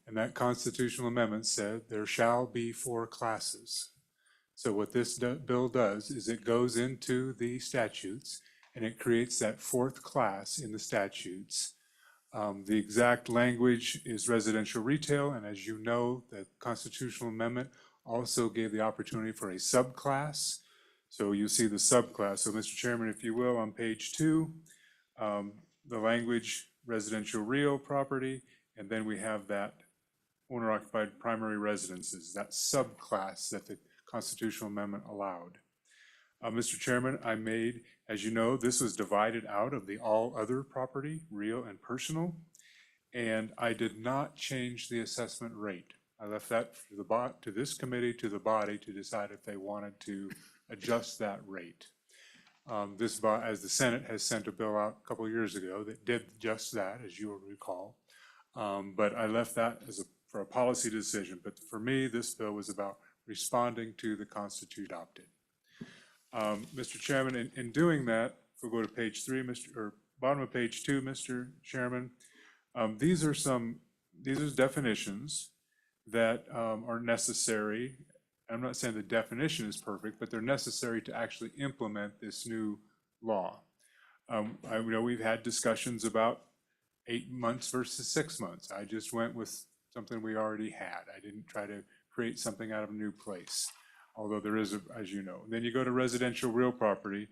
And that constitutional amendment said there shall be 4 classes. So what this bill does is it goes into the statutes and it creates that 4th class in the statutes. The exact language is residential retail, and as you know, the constitutional amendment also gave the opportunity for a subclass. So you see the subclass. So Mr. Chairman, if you will, on page 2, the language residential real property, and then we have that owner-occupied primary residences, that subclass that the constitutional amendment allowed. Mr. Chairman, I made, as you know, this was divided out of the all other property, real and personal, and I did not change the assessment rate. I left that to this committee, to the body, to decide if they wanted to adjust that rate. As the Senate has sent a bill out a couple of years ago that did just that, as you will recall. But I left that for a policy decision. But for me, this bill was about responding to the Constitution adopted. Mr. Chairman, in doing that, if we go to page 3, bottom of page 2, Mr. Chairman, these are definitions that are necessary. I'm not saying the definition is perfect, but they're necessary to actually implement this new law. I know we've had discussions about 8 months versus 6 months. I just went with something we already had. I didn't try to create something out of a new place, although there is, as you know. Then you go to residential real property,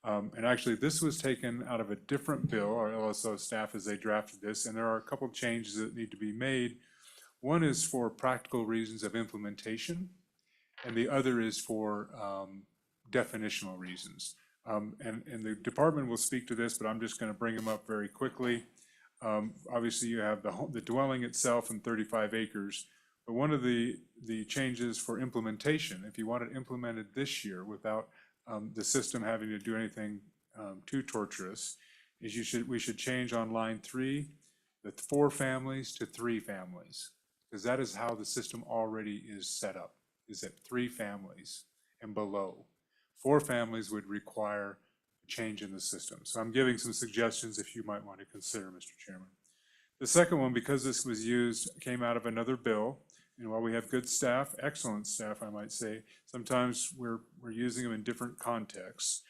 and actually this was taken out of a different bill, our LSO staff as they drafted this, and there are a couple of changes that need to be made. One is for practical reasons of implementation, and the other is for definitional reasons. And the department will speak to this, but I'm just going to bring them up very quickly. Obviously, you have the dwelling itself and 35 acres, but one of the changes for implementation, if you want it implemented this year without the system having to do anything too torturous, is we should change on line 3, the 4 families to 3 families, because that is how the system already is set up, is at 3 families and below. 4 families would require a change in the system. So I'm giving some suggestions if you might want to consider, Mr. Chairman. The second one, because this was came out of another bill, And while we have good staff, excellent staff, I might say, sometimes we're using them in different contexts.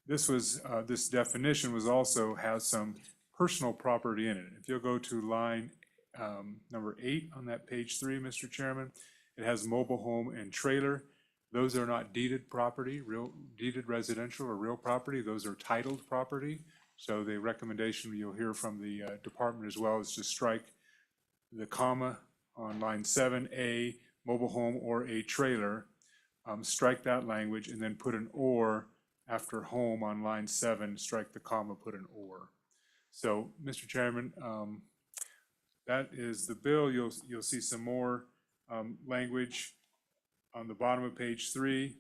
This definition also has some personal property in it. If you'll go to line number 8 on that page 3, Mr. Chairman, it has mobile home and trailer. Those are not deeded property, deeded residential or real property. Those are titled property. So the recommendation you'll hear from the department as well is to strike the comma on line 7A, mobile home or a trailer. Strike that language and then put an or after home on line 7, strike the comma, put an or. So, Mr. Chairman, that is the bill. You'll see some more language on the bottom of page 3.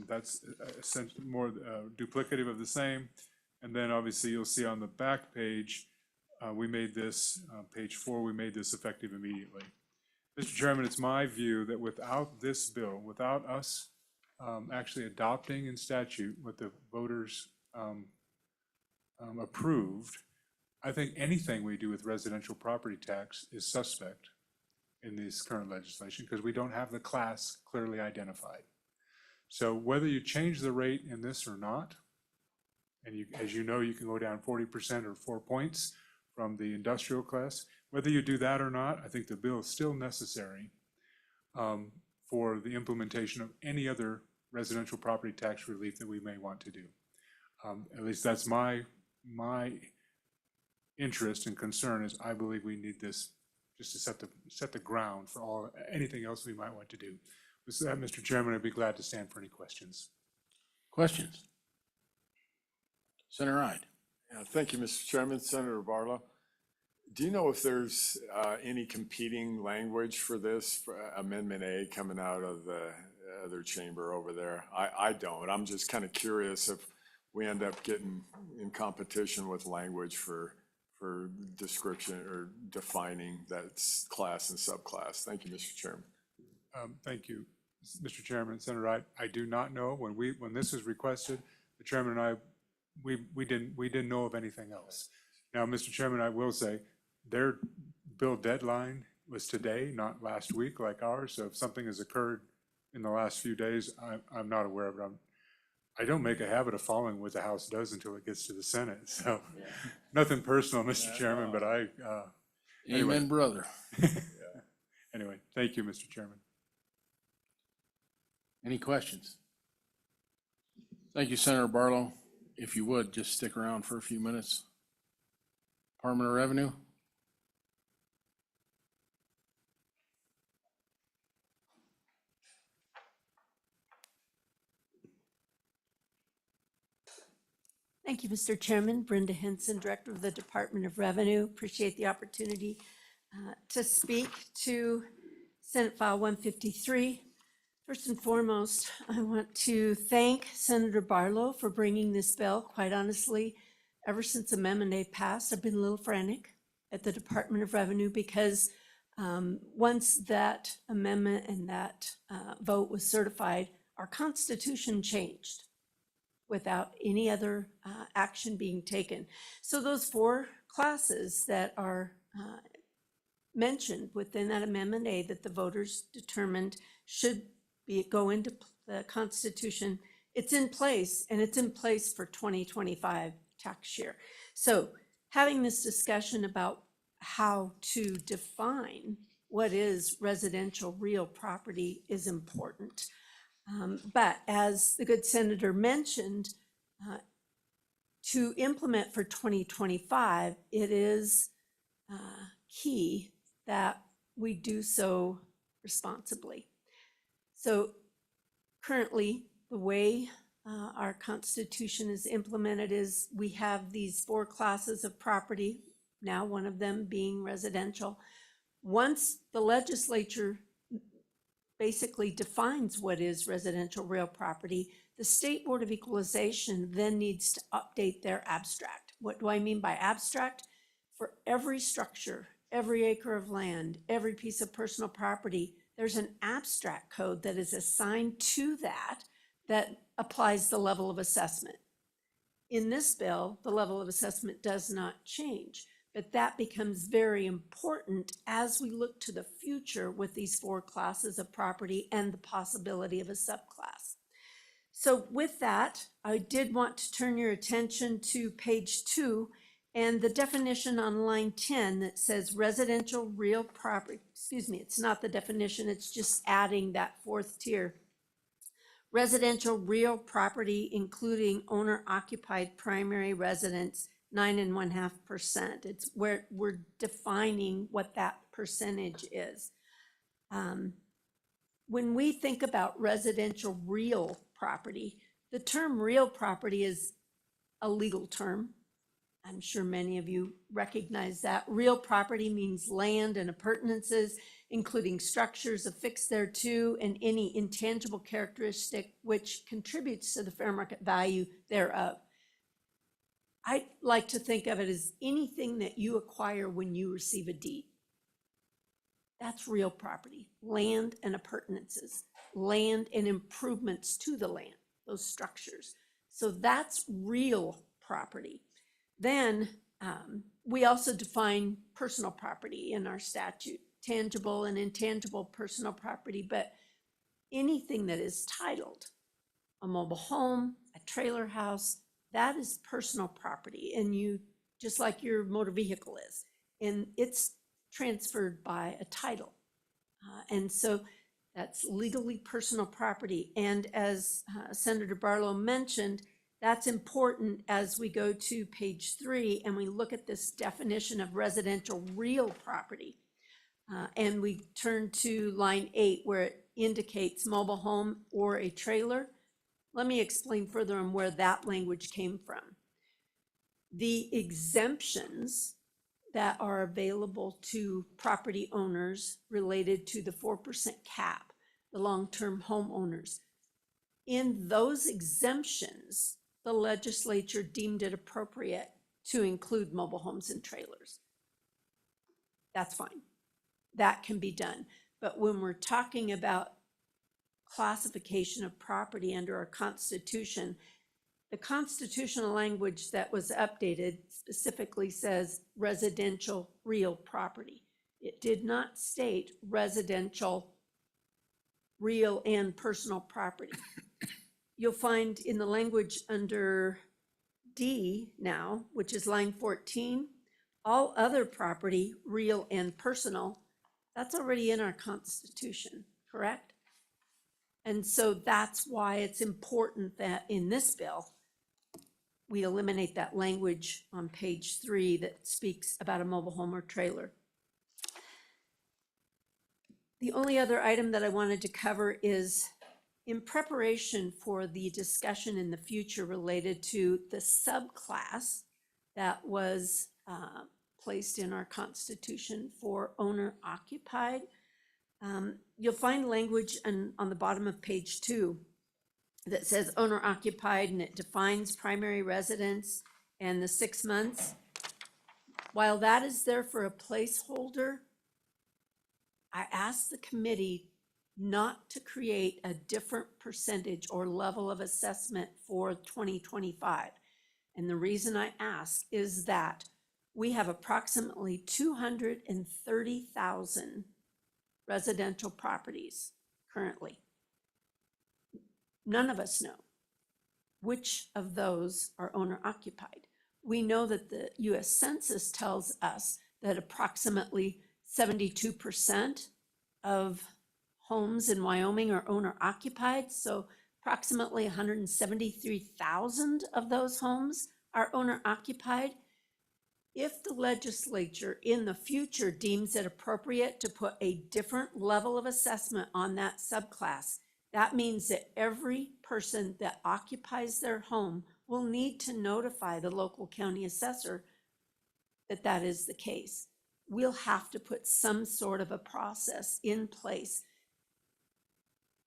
That's essentially more duplicative of the same. And then obviously you'll see on the back page, we made this, page 4, we made this effective immediately. Mr. Chairman, it's my view that without this bill, without us actually adopting in statute what the voters approved, I think anything we do with residential property tax is suspect in this current legislation because we don't have the class clearly identified. So whether you change the rate in this or not, and you, as you know, you can go down 40% or 4 points from the industrial class, whether you do that or not, I think the bill is still necessary for the implementation of any other residential property tax relief that we may want to do. At least that's my interest and concern is I believe we need this just to set the ground for anything else we might want to do. With that, Mr. Chairman, I'd be glad to stand for any questions. Questions? Senator Ide. Yeah, thank you, Mr. Chairman. Senator Barlow, do you know if there's any competing language for this, for Amendment A coming out of the other chamber over there? I don't. I'm just kind of curious if we end up getting in competition with language for description or defining that class and subclass. Thank you, Mr. Chairman. Thank you, Mr. Chairman. Senator Ide, I do not know. When this was requested, the chairman and I, we didn't know of anything else. Now, Mr. Chairman, I will say their bill deadline was today, not last week like ours. So if something has occurred in the last few days, I'm not aware of it. I don't make a habit of following what the House does until it gets to the Senate. So nothing personal, Mr. Chairman, but anyway. Amen, brother. Anyway, thank you, Mr. Chairman. Any questions? Thank you, Senator Barlow. If you would, just stick around for a few minutes. Department of Revenue. Thank you, Mr. Chairman. Brenda Henson, Director of the Department of Revenue. Appreciate the opportunity to speak to Senate File 153. First and foremost, I want to thank Senator Barlow for bringing this bill. Quite honestly, ever since Amendment A passed, I've been a little frantic at the Department of Revenue because once that amendment and that vote was certified, our Constitution changed without any other action being taken. So those 4 classes that are mentioned within that Amendment A that the voters determined should go into the Constitution, it's in place, and it's in place for 2025 tax year. So having this discussion about how to define what is residential real property is important. But as the good senator mentioned, to implement for 2025, it is key that we do so responsibly. So currently, the way our Constitution is implemented is we have these 4 classes of property, now one of them being residential. Once the legislature basically defines what is residential real property, the State Board of Equalization then needs to update their abstract. What do I mean by abstract? For every structure, every acre of land, every piece of personal property, there's an abstract code that is assigned to that applies the level of assessment. In this bill, the level of assessment does not change. But that becomes very important as we look to the future with these 4 classes of property and the possibility of a subclass. So with that, I did want to turn your attention to page 2 and the definition on line 10 that says residential real property. Excuse me, it's not the definition, it's just adding that 4th tier. Residential real property, including owner-occupied primary residence, 9.5%. It's where we're defining what that percentage is. When we think about residential real property, the term real property is a legal term. I'm sure many of you recognize that. Real property means land and appurtenances, including structures affixed thereto and any intangible characteristic which contributes to the fair market value thereof. I like to think of it as anything that you acquire when you receive a deed. That's real property, land and appurtenances, land and improvements to the land, those structures. So that's real property. Then we also define personal property in our statute, tangible and intangible personal property, but anything that is titled, a mobile home, a trailer house, that is personal property. And you, just like your motor vehicle is, and it's transferred by a title. And so that's legally personal property. And as Senator Barlow mentioned, that's important as we go to page 3 and we look at this definition of residential real property. And we turn to line 8 where it indicates mobile home or a trailer. Let me explain further on where that language came from. The exemptions that are available to property owners related to the 4% cap, the long-term homeowners. In those exemptions, the legislature deemed it appropriate to include mobile homes and trailers. That's fine. That can be done. But when we're talking about classification of property under our Constitution, the constitutional language that was updated specifically says residential real property. It did not state residential real and personal property. You'll find in the language under D now, which is line 14, all other property, real and personal, that's already in our Constitution, correct? And so that's why it's important that in this bill, we eliminate that language on page 3 that speaks about a mobile home or trailer. The only other item that I wanted to cover is in preparation for the discussion in the future related to the subclass that was placed in our Constitution for owner occupied. You'll find language on the bottom of page 2 that says owner occupied, and it defines primary residence and the 6 months. While that is there for a placeholder, I asked the committee not to create a different percentage or level of assessment for 2025. And the reason I ask is that we have approximately 230,000 residential properties currently. None of us know which of those are owner occupied. We know that the US Census tells us that approximately 72% of homes in Wyoming are owner occupied. So approximately 173,000 of those homes are owner occupied. If the legislature in the future deems it appropriate to put a different level of assessment on that subclass, that means that every person that occupies their home will need to notify the local county assessor that that is the case. We'll have to put some sort of a process in place.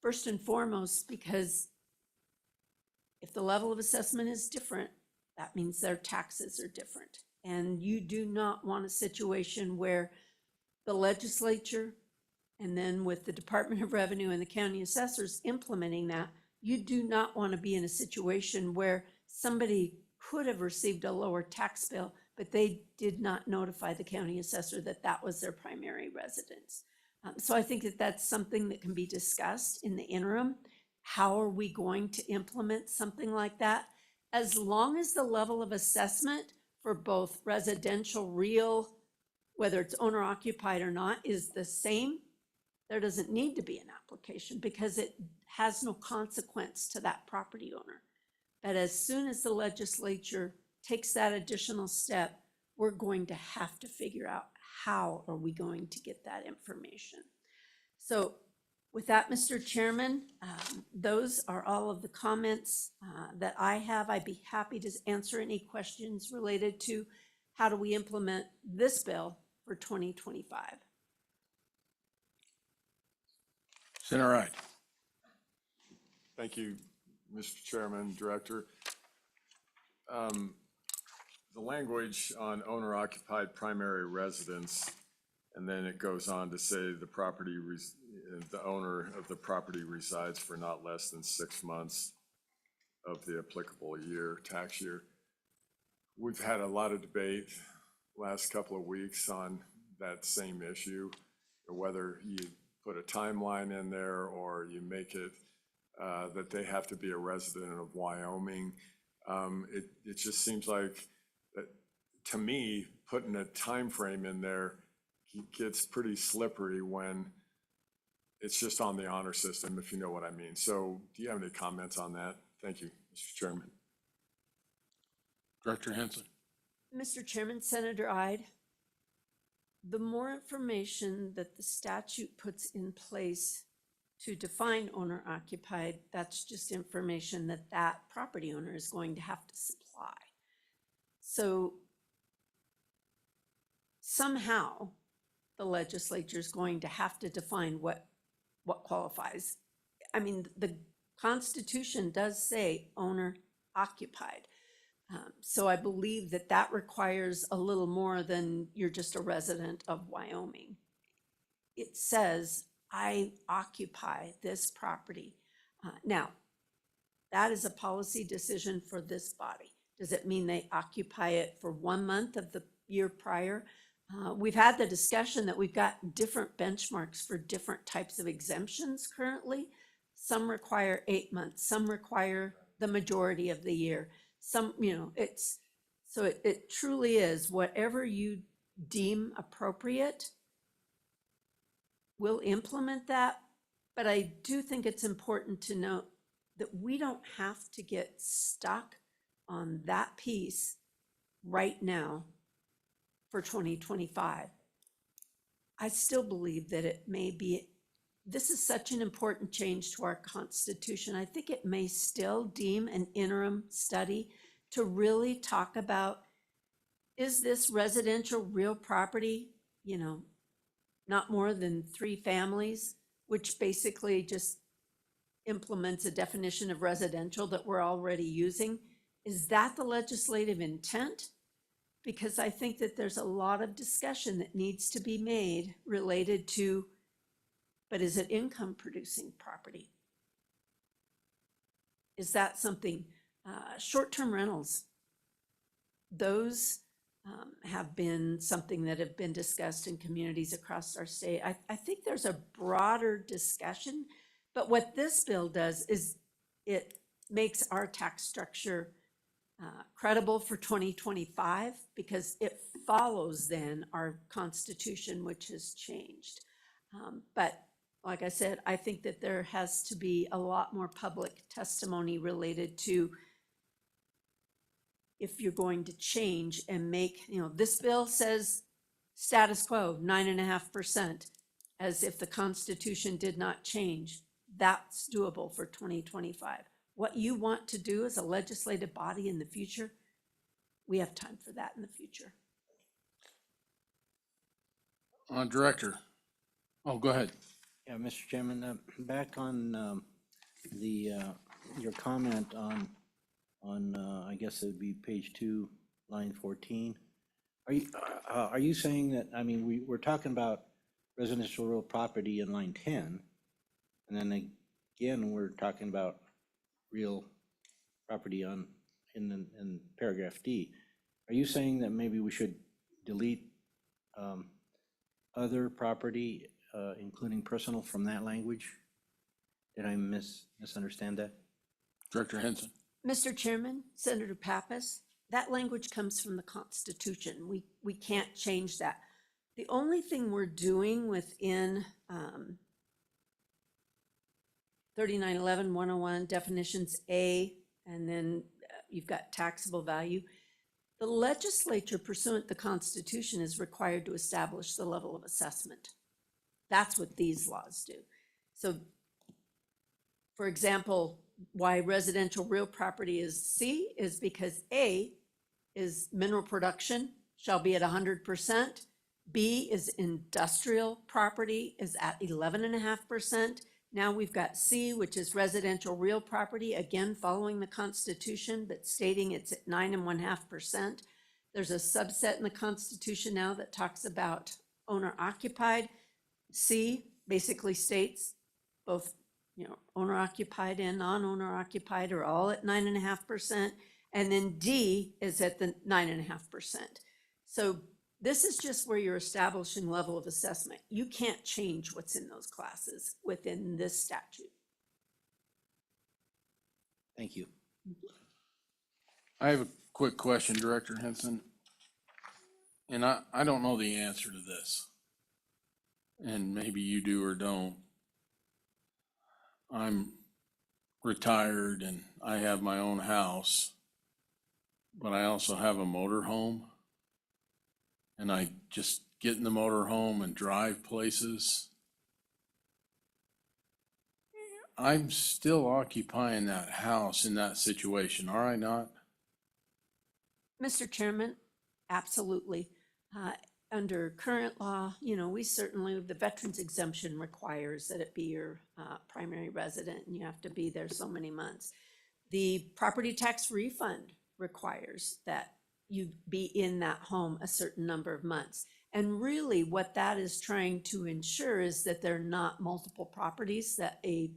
First and foremost, because if the level of assessment is different, that means their taxes are different. And you do not want a situation where the legislature, and then with the Department of Revenue and the county assessors implementing that, you do not want to be in a situation where somebody could have received a lower tax bill, but they did not notify the county assessor that that was their primary residence. So I think that that's something that can be discussed in the interim. How are we going to implement something like that? As long as the level of assessment for both residential, real, whether it's owner occupied or not, is the same, there doesn't need to be an application because it has no consequence to that property owner. But as soon as the legislature takes that additional step, we're going to have to figure out how are we going to get that information. So with that, Mr. Chairman, those are all of the comments that I have. I'd be happy to answer any questions related to how do we implement this bill for 2025. Senator Ide. Thank you, Mr. Chairman, Director. The language on owner occupied primary residence, and then it goes on to say the owner of the property resides for not less than 6 months of the applicable year, tax year. We've had a lot of debate last couple of weeks on that same issue, whether you put a timeline in there or you make it that they have to be a resident of Wyoming. It just seems like that, to me, putting a time frame in there gets pretty slippery when it's just on the honor system, if you know what I mean. So do you have any comments on that? Thank you, Mr. Chairman. Director Henson. Mr. Chairman, Senator Ide, the more information that the statute puts in place to define owner occupied, that's just information that that property owner is going to have to supply. So somehow the legislature is going to have to define what qualifies. I mean, the Constitution does say owner occupied. So I believe that that requires a little more than you're just a resident of Wyoming. It says, I occupy this property. Now, that is a policy decision for this body. Does it mean they occupy it for 1 month of the year prior? We've had the discussion that we've got different benchmarks for different types of exemptions currently. Some require 8 months, some require the majority of the year. Some, it truly is whatever you deem appropriate. We'll implement that, but I do think it's important to note that we don't have to get stuck on that piece right now for 2025. I still believe that it may be, this is such an important change to our Constitution. I think it may still deem an interim study to really talk about, is this residential real property, not more than 3 families, which basically just implements a definition of residential that we're already using. Is that the legislative intent? Because I think that there's a lot of discussion that needs to be made related to, but is it income producing property? Is that something, short-term rentals, those have been something that have been discussed in communities across our state. I think there's a broader discussion, but what this bill does is it makes our tax structure credible for 2025 because it follows then our Constitution, which has changed. But like I said, I think that there has to be a lot more public testimony related to if you're going to change and make, this bill says status quo, 9.5%, as if the Constitution did not change. That's doable for 2025. What you want to do as a legislative body in the future, we have time for that in the future. Director. Oh, go ahead. Yeah, Mr. Chairman, back on your comment on I guess it would be page 2, line 14. Are you saying that, we're talking about residential real property in line 10, and then again, we're talking about real property in paragraph D. Are you saying that maybe we should delete other property, including personal, from that language? Did I misunderstand that? Director Henson. Mr. Chairman, Senator Pappas, that language comes from the Constitution. We can't change that. The only thing we're doing within 3911, 101, definitions A, and then you've got taxable value. The legislature pursuant to the Constitution is required to establish the level of assessment. That's what these laws do. So, for example, why residential real property is C is because A is mineral production shall be at 100%. B is industrial property is at 11.5%. Now we've got C, which is residential real property, again, following the Constitution, but stating it's at 9.5%. There's a subset in the Constitution now that talks about owner occupied. C basically states both, owner occupied and non-owner occupied are all at 9.5%. And then D is at the 9.5%. So this is just where you're establishing level of assessment. You can't change what's in those classes within this statute. Thank you. I have a quick question, Director Henson. And I don't know the answer to this. And maybe you do or don't. I'm retired and I have my own house, but I also have a motor home. And I just get in the motor home and drive places. I'm still occupying that house in that situation, are I not? Mr. Chairman, absolutely. Under current law, we certainly, the veterans exemption requires that it be your primary resident and you have to be there so many months. The property tax refund requires that you be in that home a certain number of months. And really what that is trying to ensure is that there are not multiple properties that a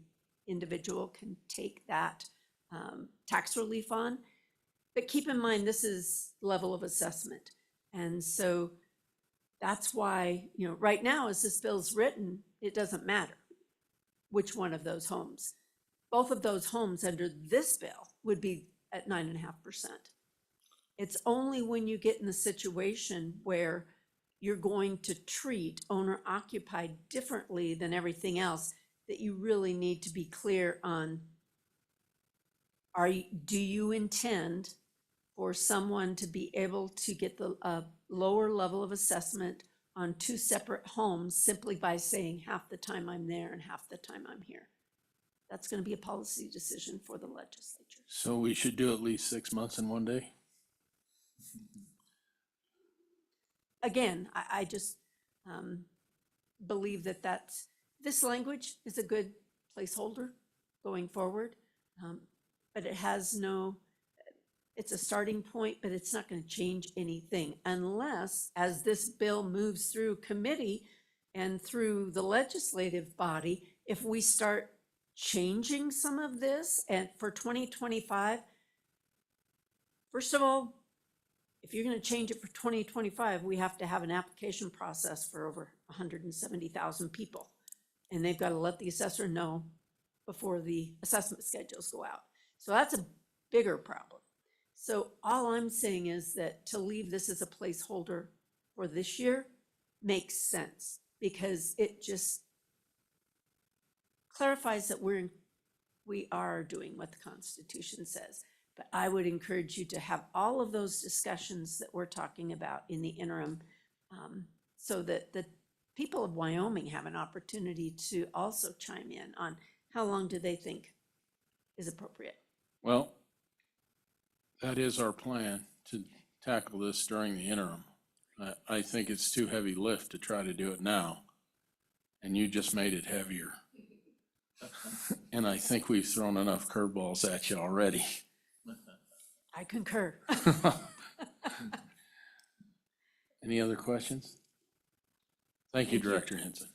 individual can take that tax relief on. But keep in mind, this is level of assessment. And so that's why, right now, as this bill's written, it doesn't matter which one of those homes. Both of those homes under this bill would be at 9.5%. It's only when you get in the situation where you're going to treat owner occupied differently than everything else that you really need to be clear on, do you intend for someone to be able to get the lower level of assessment on two separate homes simply by saying half the time I'm there and half the time I'm here? That's going to be a policy decision for the legislature. So we should do at least 6 months in one day? Again, I just believe that this language is a good placeholder going forward, but it has it's a starting point, but it's not going to change anything unless, as this bill moves through committee and through the legislative body, if we start changing some of this and for 2025, first of all, if you're going to change it for 2025, we have to have an application process for over 170,000 people. And they've got to let the assessor know before the assessment schedules go out. So that's a bigger problem. So all I'm saying is that to leave this as a placeholder for this year makes sense because it just clarifies that we are doing what the Constitution says. But I would encourage you to have all of those discussions that we're talking about in the interim so that the people of Wyoming have an opportunity to also chime in on how long do they think is appropriate. Well, that is our plan to tackle this during the interim. I think it's too heavy lift to try to do it now. And you just made it heavier. And I think we've thrown enough curveballs at you already. I concur. Any other questions? Thank you, Director Henson.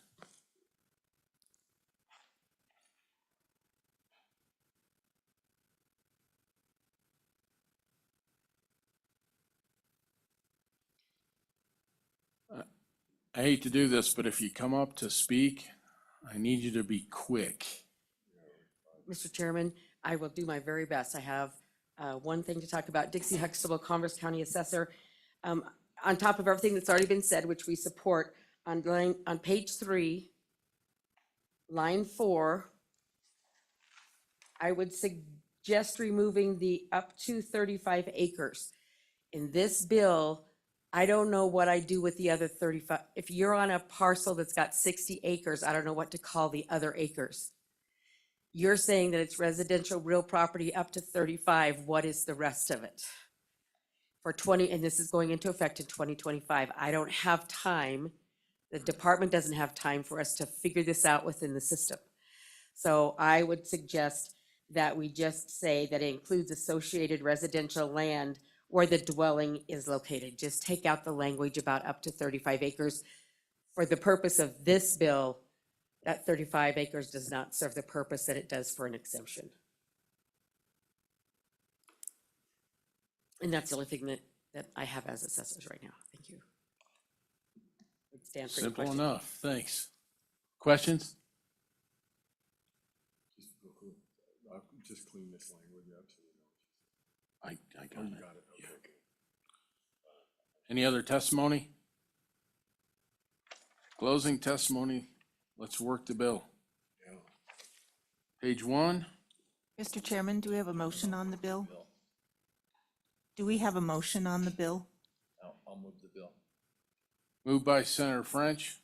I hate to do this, but if you come up to speak, I need you to be quick. Mr. Chairman, I will do my very best. I have one thing to talk about. Dixie Huxtable, Converse County Assessor. On top of everything that's already been said, which we support, on page 3, line 4, I would suggest removing the up to 35 acres. In this bill, I don't know what I do with the other 35. If you're on a parcel that's got 60 acres, I don't know what to call the other acres. You're saying that it's residential real property up to 35. What is the rest of it? For 20, and this is going into effect in 2025. I don't have time. The department doesn't have time for us to figure this out within the system. So I would suggest that we just say that it includes associated residential land where the dwelling is located. Just take out the language about up to 35 acres. For the purpose of this bill, that 35 acres does not serve the purpose that it does for an exemption. And that's the only thing that I have as assessors right now. Thank you. Stand for your Simple question. enough, thanks. Questions? Just clean this language up. I got it. Yeah. Any other testimony? Closing testimony, let's work the bill. Page 1, Mr. Chairman, do we have a motion on the bill? Do we have a motion on the bill? I'll move the bill. moved by Senator French,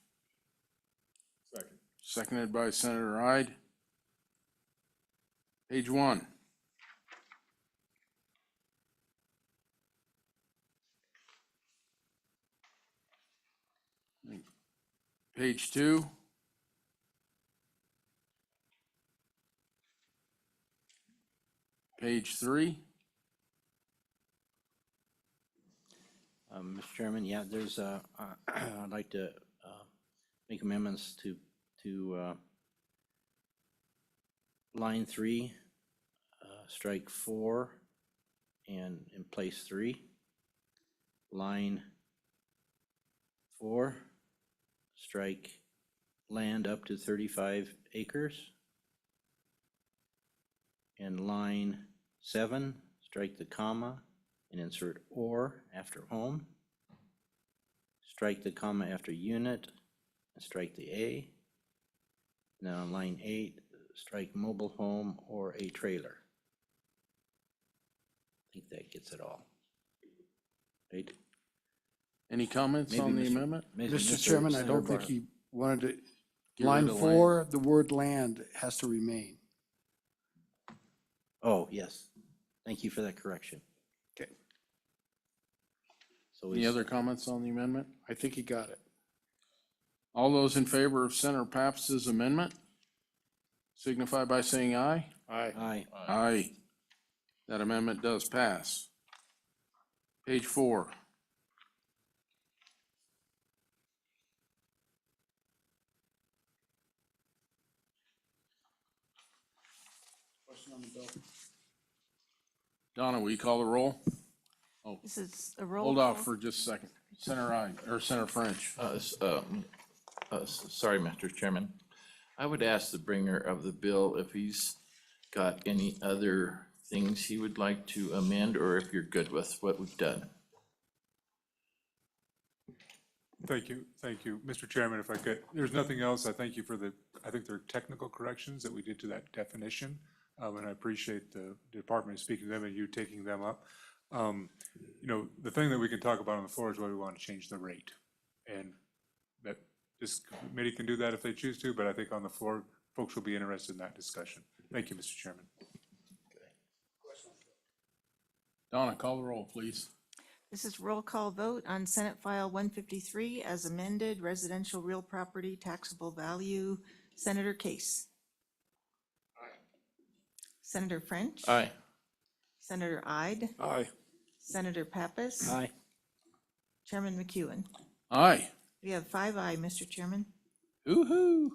Second. seconded by Senator Hyde. Page 1. Page 2. Page 3. Mr. Chairman, yeah, there's, I'd like to make amendments to line 3, strike 4, and in place 3. Line 4, strike land up to 35 acres. And line 7, strike the comma and insert or after home. Strike the comma after unit and strike the A. And then on line 8, strike mobile home or a trailer. I think that gets it all. Right? Any comments Maybe on the Mr. amendment? maybe Mr. Mr. Chairman, I Senator don't think Barr. he wanted to, Get line rid of 4, the word land has to remain. Oh, yes. Thank you for that correction. Okay. So Any we, other comments on the amendment? I think he got it. All those in favor of Senator Paps's amendment signify by saying aye. Aye. aye. Aye. That amendment does pass. Page 4. Donna, will you call the roll? This is a roll Hold call. off for just a second. Senator Hyde, or Senator French. Sorry, Mr. Chairman. I would ask the bringer of the bill if he's got any other things he would like to amend, or if you're good with what we've done. Thank you, Mr. Chairman, if I could, there's nothing else. I thank you for I think there are technical corrections that we did to that definition. And I appreciate the department speaking to them and you taking them up. You know, the thing that we can talk about on the floor is whether we want to change the rate. And that this committee can do that if they choose to, but I think on the floor, folks will be interested in that discussion. Thank you, Mr. Chairman. Donna, call the roll, please. This is roll call vote on Senate File 153 as amended, residential real property taxable value. Senator Case. Aye. Senator French. Aye. Senator Ide. Aye. Senator Pappas. Aye. Chairman McEwen. Aye. We have 5 aye, Mr. Chairman. Woo-hoo.